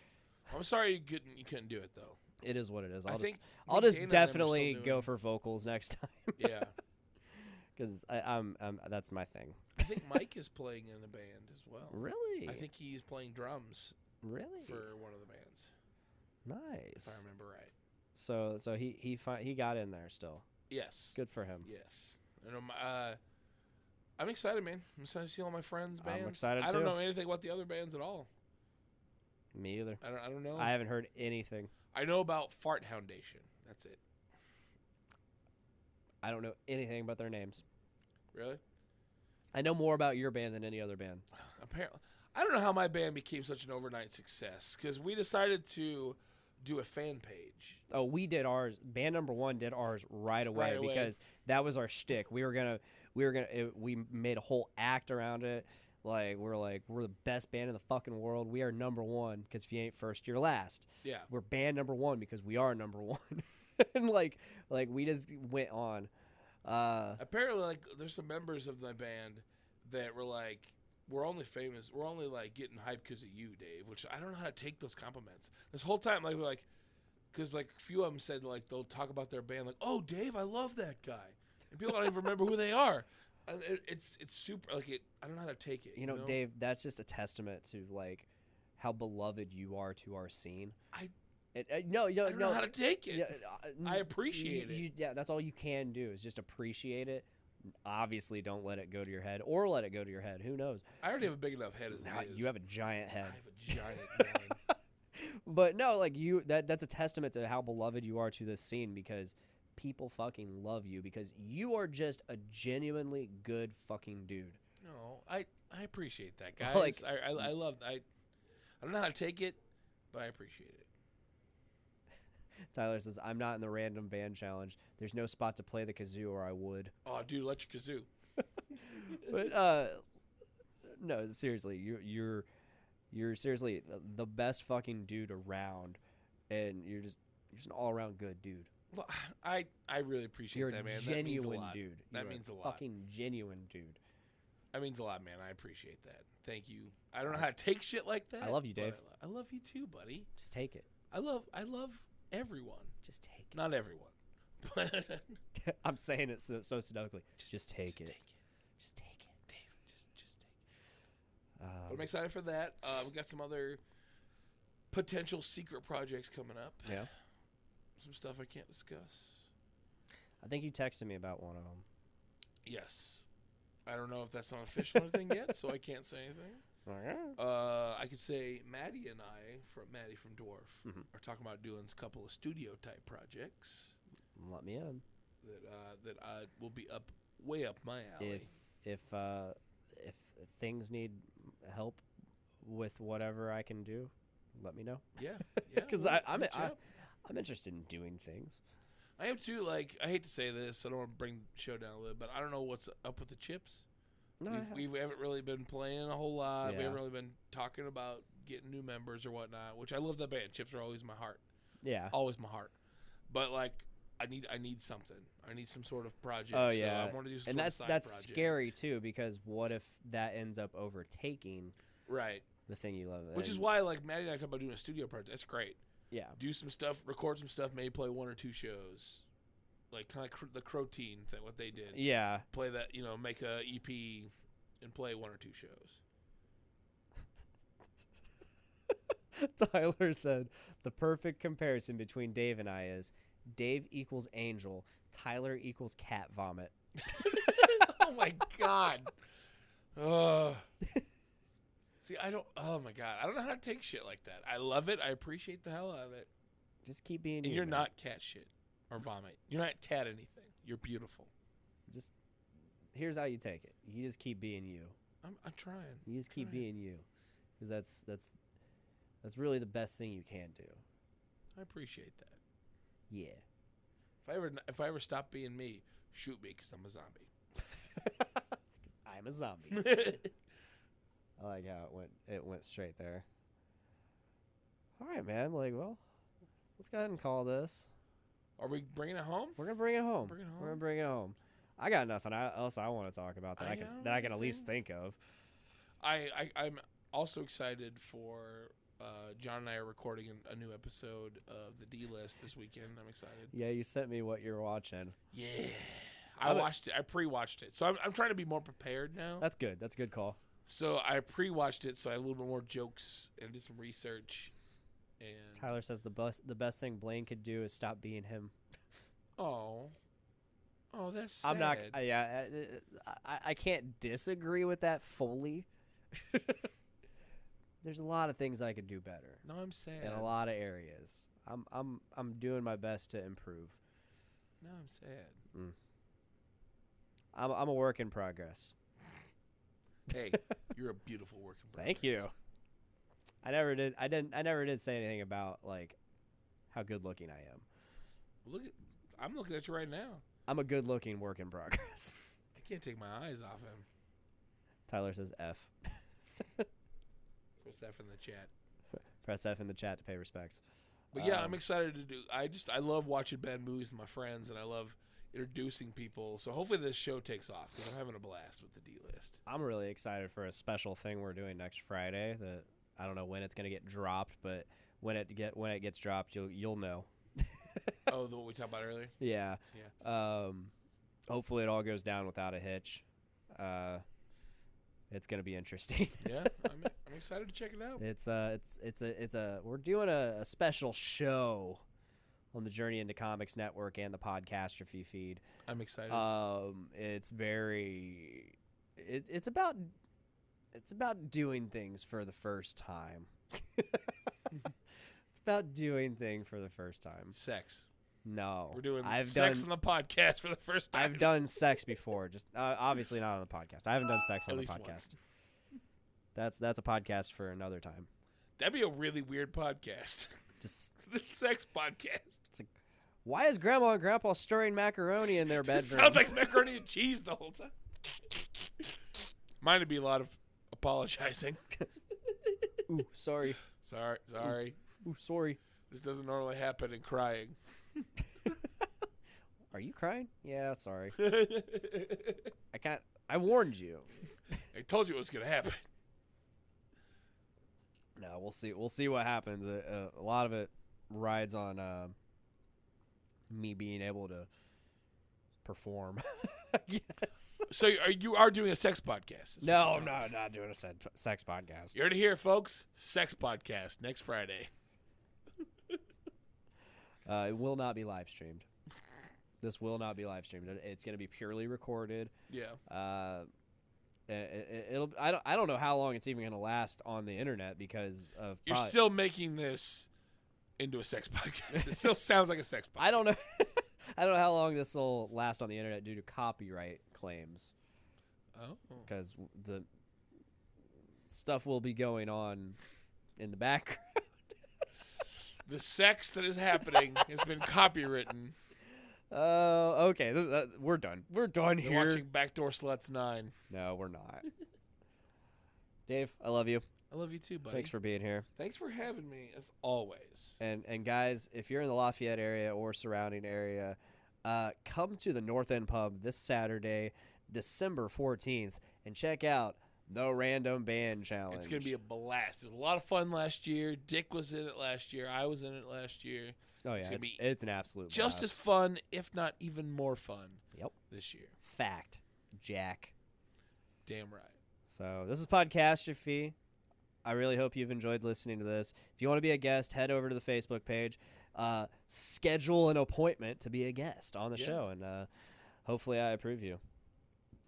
I'm sorry you couldn't do it though. It is what it is. I'll just definitely go for vocals next time. Yeah. Because I'm that's my thing. I think Mike is playing in a band as well. Really? I think he's playing drums. Really? For one of the bands. Nice. If I remember right. So he got in there still. Yes. Good for him. Yes. And I'm excited, man. I'm excited to see all my friends' bands. I'm excited I don't too. know anything about the other bands at all. Me either. I don't know. I haven't heard anything. I know about Fart Foundation. That's it. I don't know anything about their names. Really? I know more about your band than any other band. Apparently. I don't know how my band became such an overnight success because we decided to do a fan page. Oh, we did ours. Band number 1 did ours right away because that was our shtick. We made a whole act around it. Like we're the best band in the fucking world. We are number 1 because if you ain't first, you're last. Yeah. We're band number 1 because we are number 1. And like we just went on. Apparently, like there's some members of my band that were like, we're only famous. We're only like getting hyped because of you, Dave. Which I don't know how to take those compliments. This whole time, because like a few of them said like they'll talk about their band like, oh, Dave, I love that guy, and people don't even remember who they are. And it's super like it. I don't know how to take it. You know, Dave, that's just a testament to like how beloved you are to our scene. I don't know how to take it. I appreciate it. Yeah, that's all you can do is just appreciate it. Obviously, don't let it go to your head or let it go to your head. Who knows? I already have a big enough head as it is. You have a giant head. I have a giant one. But no, like that's a testament to how beloved you are to this scene because people fucking love you because you are just a genuinely good fucking dude. No, I appreciate that, guys. I love I don't know how to take it, but I appreciate it. Tyler says, I'm not in the random band challenge. There's no spot to play the kazoo or I would. Oh, dude, electric kazoo. But no, seriously, you're seriously the best fucking dude around, and you're just an all around good dude. Well, I really appreciate that, man. You're a genuine dude. That means a lot. Fucking genuine dude. That means a lot, man. I appreciate that. Thank you. I don't know how to take shit like that. I love you, Dave. I love you too, buddy. Just take it. I love everyone. Just take it. Not everyone. But I'm saying it so seductively. Just take it. Just take it. Dave, just take it. But I'm excited for that. We got some other potential secret projects coming up. Yeah. Some stuff I can't discuss. I think you texted me about one of them. Yes. I don't know if that's not official or anything yet, so I can't say anything. I could say Maddie and Maddie from Dwarf are talking about doing a couple of studio type projects. Let me in. That will be way up my alley. If things need help with whatever I can do, let me know. Yeah. Because I'm interested in doing things. I am too. Like, I hate to say this, I don't want to bring the show down a little, but I don't know what's up with the chips. No, we haven't really been playing a whole lot. Yeah. We haven't really been talking about getting new members or whatnot, which I love the band. Chips are always my heart. Yeah. Always my heart. But, like, I need something. I need some sort of project. Oh, yeah. So I want to do some and sort that's of side that's project. scary, too, because what if that ends up overtaking right. the thing you love? Which is why, like, Maddie and I talk about doing a studio project. That's great. Yeah. Do some stuff, record some stuff, maybe play 1 or 2 shows. Like, kind of like the Crow Teen thing, what they did. Yeah. Play that, make a EP and play 1 or 2 shows. Tyler said the perfect comparison between Dave and I is Dave equals angel, Tyler equals cat vomit. Oh my God. Oh. See, oh my God. I don't know how to take shit like that. I love it. I appreciate the hell out of it. Just keep being And you. you're man. not cat shit or vomit. You're not cat anything. You're beautiful. Just here's how you take it. You just keep being you. I'm trying. You just keep being you, because that's really the best thing you can do. I appreciate that. Yeah. If I ever stop being me, shoot me because I'm a zombie. 'Cause I'm a zombie. I like how it went straight there. All right, man. Like, well, let's go ahead and call this. Are we bringing it home? We're gonna bring it home. Bring it We're gonna home? bring it home. I got nothing else I want to talk about that I can at least think of. I'm also excited for John and I are recording a new episode of the D List this weekend. I'm excited. Yeah, you sent me what you're watching. Yeah, I watched it. I pre-watched it, so I'm trying to be more prepared now. That's good. That's a good call. So I pre-watched it, so I have a little bit more jokes and did some research. And Tyler says the best thing Blaine could do is stop being him. oh, that's sad. I'm not. Yeah, I can't disagree with that fully. There's a lot of things I could do better No, I'm sad. in a lot of areas. I'm doing my best to improve. No, I'm sad. I'm a work in progress. Hey, you're a beautiful work in progress. Thank you. I never did say anything about like how good looking I am. I'm looking at you right now. I'm a good looking work in progress. I can't take my eyes off him. Tyler says F. Press F in the chat. Press F in the chat to pay respects. But yeah, I'm excited to do. I love watching bad movies with my friends, and I love introducing people. So hopefully this show takes off because I'm having a blast with the D List. I'm really excited for a special thing we're doing next Friday. That I don't know when it's gonna get dropped, but when it gets dropped, you'll know. Oh, what we talked about earlier? Yeah. Yeah. Hopefully it all goes down without a hitch. It's gonna be interesting. Yeah, I'm excited to check it out. It's we're doing a special show on the Journey into Comics Network and the Podcastrophe feed. I'm excited. It's about doing things for the first time. It's about doing things for the first time. Sex. No, We're doing sex on the podcast for the first time. I've done sex before, just obviously not on the podcast. I haven't done sex on At the least podcast. once. That's a podcast for another time. That'd be a really weird podcast. Just The sex podcast. why is Grandma and Grandpa stirring macaroni in their bedroom? Sounds like macaroni and cheese the whole time. Mine would be a lot of apologizing. Ooh, sorry. Sorry. Ooh, sorry. This doesn't normally happen in crying. Are you crying? Yeah, sorry. I warned you. I told you it was going to happen. No, we'll see. We'll see what happens. A lot of it rides on me being able to perform. I guess. So you are doing a sex podcast? No, I'm not doing a sex podcast. You heard it here, folks. Sex podcast next Friday. It will not be live streamed. This will not be live streamed. It's going to be purely recorded. Yeah. It'll. I don't know how long it's even going to last on the internet because of. You're still making this into a sex podcast. It still sounds like a sex podcast. I don't know. I don't know how long this will last on the internet due to copyright claims. Oh. Because the stuff will be going on in the background. The sex that is happening has been copywritten. Oh, okay. We're done. We're done You're here. watching Backdoor Sluts 9. No, we're not. Dave, I love you. I love you too, buddy. Thanks for being here. Thanks for having me, as always. And guys, if you're in the Lafayette area or surrounding area, come to the North End Pub this Saturday, December 14th, and check out the Random Band Challenge. It's going to be a blast. It was a lot of fun last year. Dick was in it last year. I was in it last year. Oh, yeah. It's an absolute just blast. as fun, if not even more fun, Yep. this year. Fact, Jack. Damn right. So this is Podcastrophe. I really hope you've enjoyed listening to this. If you want to be a guest, head over to the Facebook page. Schedule an appointment to be a guest on the show, and hopefully I approve you.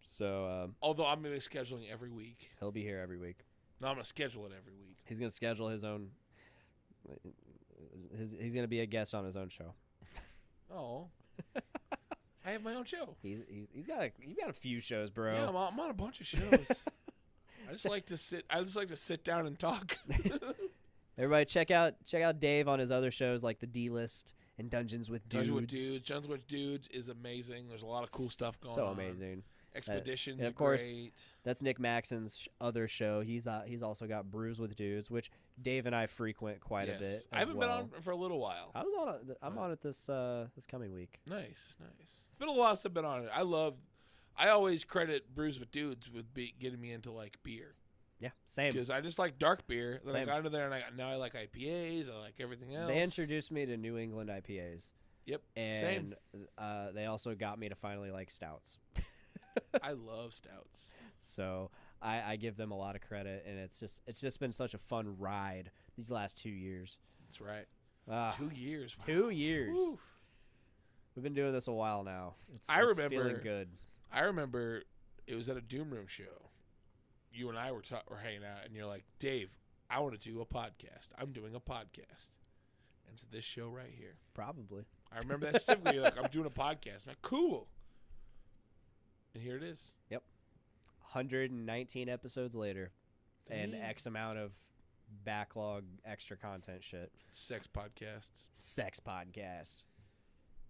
So, although I'm going to be scheduling every week. He'll be here every week. No, I'm going to schedule it every week. He's going to schedule his own. He's going to be a guest on his own show. Oh, I have my own show. He's got a few shows, bro. Yeah, I'm on a bunch of shows. I just like to sit down and talk. Everybody, check out Dave on his other shows like the D List and Dungeons with Dudes. Dungeons with Dudes is amazing. There's a lot of cool stuff going on. So amazing. Expeditions, and of course, great. That's Nick Maxon's other show. He's also got Brews with Dudes, which Dave and I frequent quite a bit. I haven't been on for a little while. I'm on it this coming week. Nice. It's been a while since I've been on it. I always credit Brews with Dudes with getting me into like beer. Yeah, same. Because I just like dark beer. Then Same. I got into there, and now I like IPAs. I like everything else. They introduced me to New England IPAs. Yep, and same. They also got me to finally like stouts. I love stouts. So I give them a lot of credit, and it's just been such a fun ride these last 2 years. That's right. 2 years. Wow. 2 years. Woo. We've been doing this a while now. It's feeling good. I remember it was at a Doom Room show. You and I were hanging out, and you're like, Dave, I want to do a podcast. I'm doing a podcast. And it's this show right here. Probably. I remember that specifically. You're like, I'm doing a podcast. I'm like, cool. And here it is. Yep. 119 episodes later. Dang. And X amount of backlog extra content shit. Sex podcasts. Sex podcast.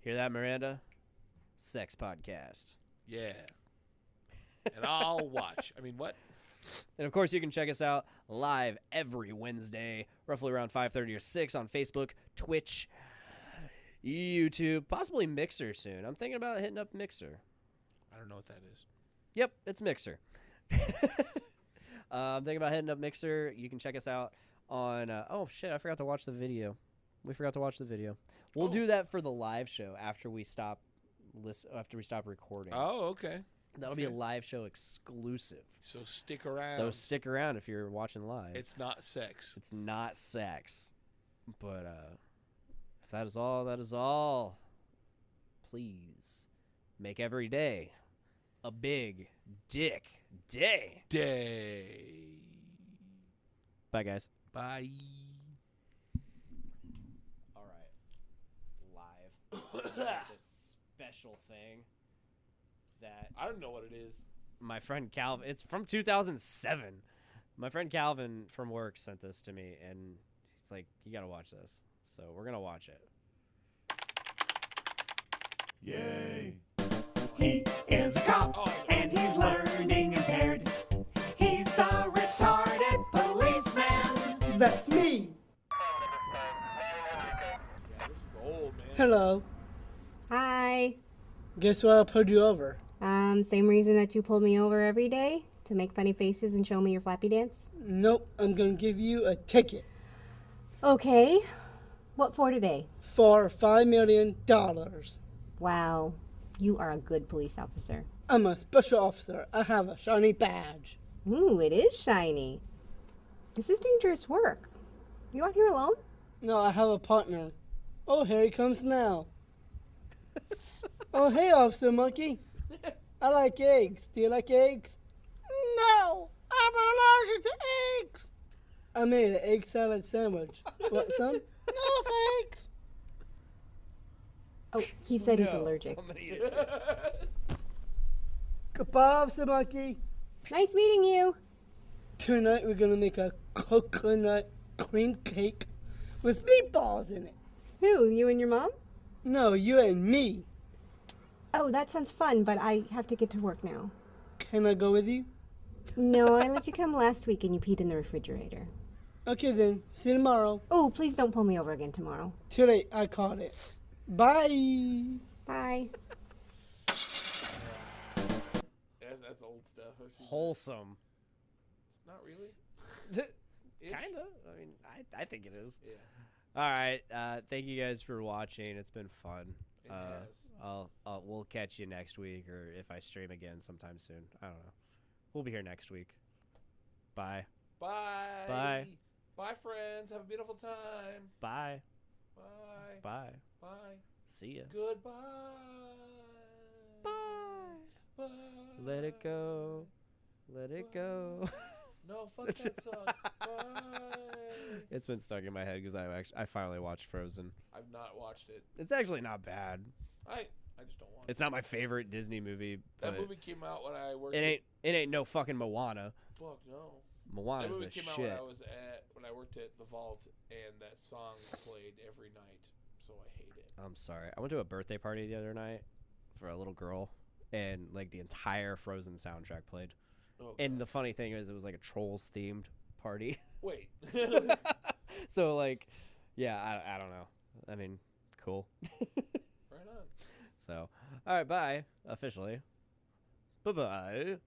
Hear that, Miranda? Sex podcast. Yeah. And I'll watch. I mean, what? And, of course, you can check us out live every Wednesday, roughly around 5:30 or 6 on Facebook, Twitch, YouTube, possibly Mixer soon. I'm thinking about hitting up Mixer. I don't know what that is. Yep, it's Mixer. I'm thinking about hitting up Mixer. You can check us out on oh, shit, I forgot to watch the video. We forgot to watch the video. We'll do that for the live show after we stop recording. Oh, okay. That'll be a live show exclusive. So stick around. So stick around if you're watching live. It's not sex. It's not sex. But if that is all, please make every day a big dick day. Bye, guys. Bye. All right. Live. This special thing that I don't know what it is. my friend Calvin, it's from 2007. My friend Calvin from work sent this to me, and he's like, you got to watch this. So we're going to watch it. Yay. He is a cop, and he's learning impaired. He's the retarded policeman. That's me. Yeah, this is old, man. Hello. Hi. Guess what I pulled you over? Same reason that you pulled me over every day? To make funny faces and show me your flappy dance? Nope, I'm gonna give you a ticket Okay. What for today? for $5 million. Wow. You are a good police officer. I'm a special officer. I have a shiny badge. Ooh, it is shiny. This is dangerous work. You out here alone? No, I have a partner. Oh, here he comes now. Oh, hey, Officer Monkey. I like eggs. Do you like eggs? No, I'm allergic to eggs. I made an egg salad sandwich. Want some? No, thanks. Oh, he said he's allergic. Goodbye, Officer Monkey. Nice meeting you. Tonight we're gonna make a coconut cream cake with meatballs in it. Who, you and your mom? No, you and me. Oh, that sounds fun, but I have to get to work now. Can I go with you? No, I let you come last week and you peed in the refrigerator. Okay then. See you tomorrow. Oh, please don't pull me over again tomorrow. Too late. I caught it. Bye. Bye. That's old stuff. I've seen Wholesome. that. It's not really. Ish. Kind of. I mean, I think it is. Yeah. All right. Thank you guys for watching. It's been fun. It has. We'll catch you next week, or if I stream again sometime soon. I don't know. We'll be here next week. Bye. Bye. Bye. Bye, friends. Have a beautiful time. Bye. Bye. Bye. Bye. See ya. Goodbye. Bye. Bye. Let it go. Let it go. No, fuck that song. Bye. It's been stuck in my head because I finally watched Frozen. I've not watched it. It's actually not bad. I just don't want It's not my favorite Disney movie. That But movie came out when I worked. it ain't no fucking Moana. Fuck no. That Moana's movie the came shit. out when I worked at the Vault, and that song played every night, so I hate it. I'm sorry. I went to a birthday party the other night for a little girl, and like the entire Frozen soundtrack played. Oh, And God. the funny thing is, it was like a Trolls themed party. Wait. So like, yeah, I don't know. I mean, cool. Right on. So, all right, bye. Officially. Bye bye.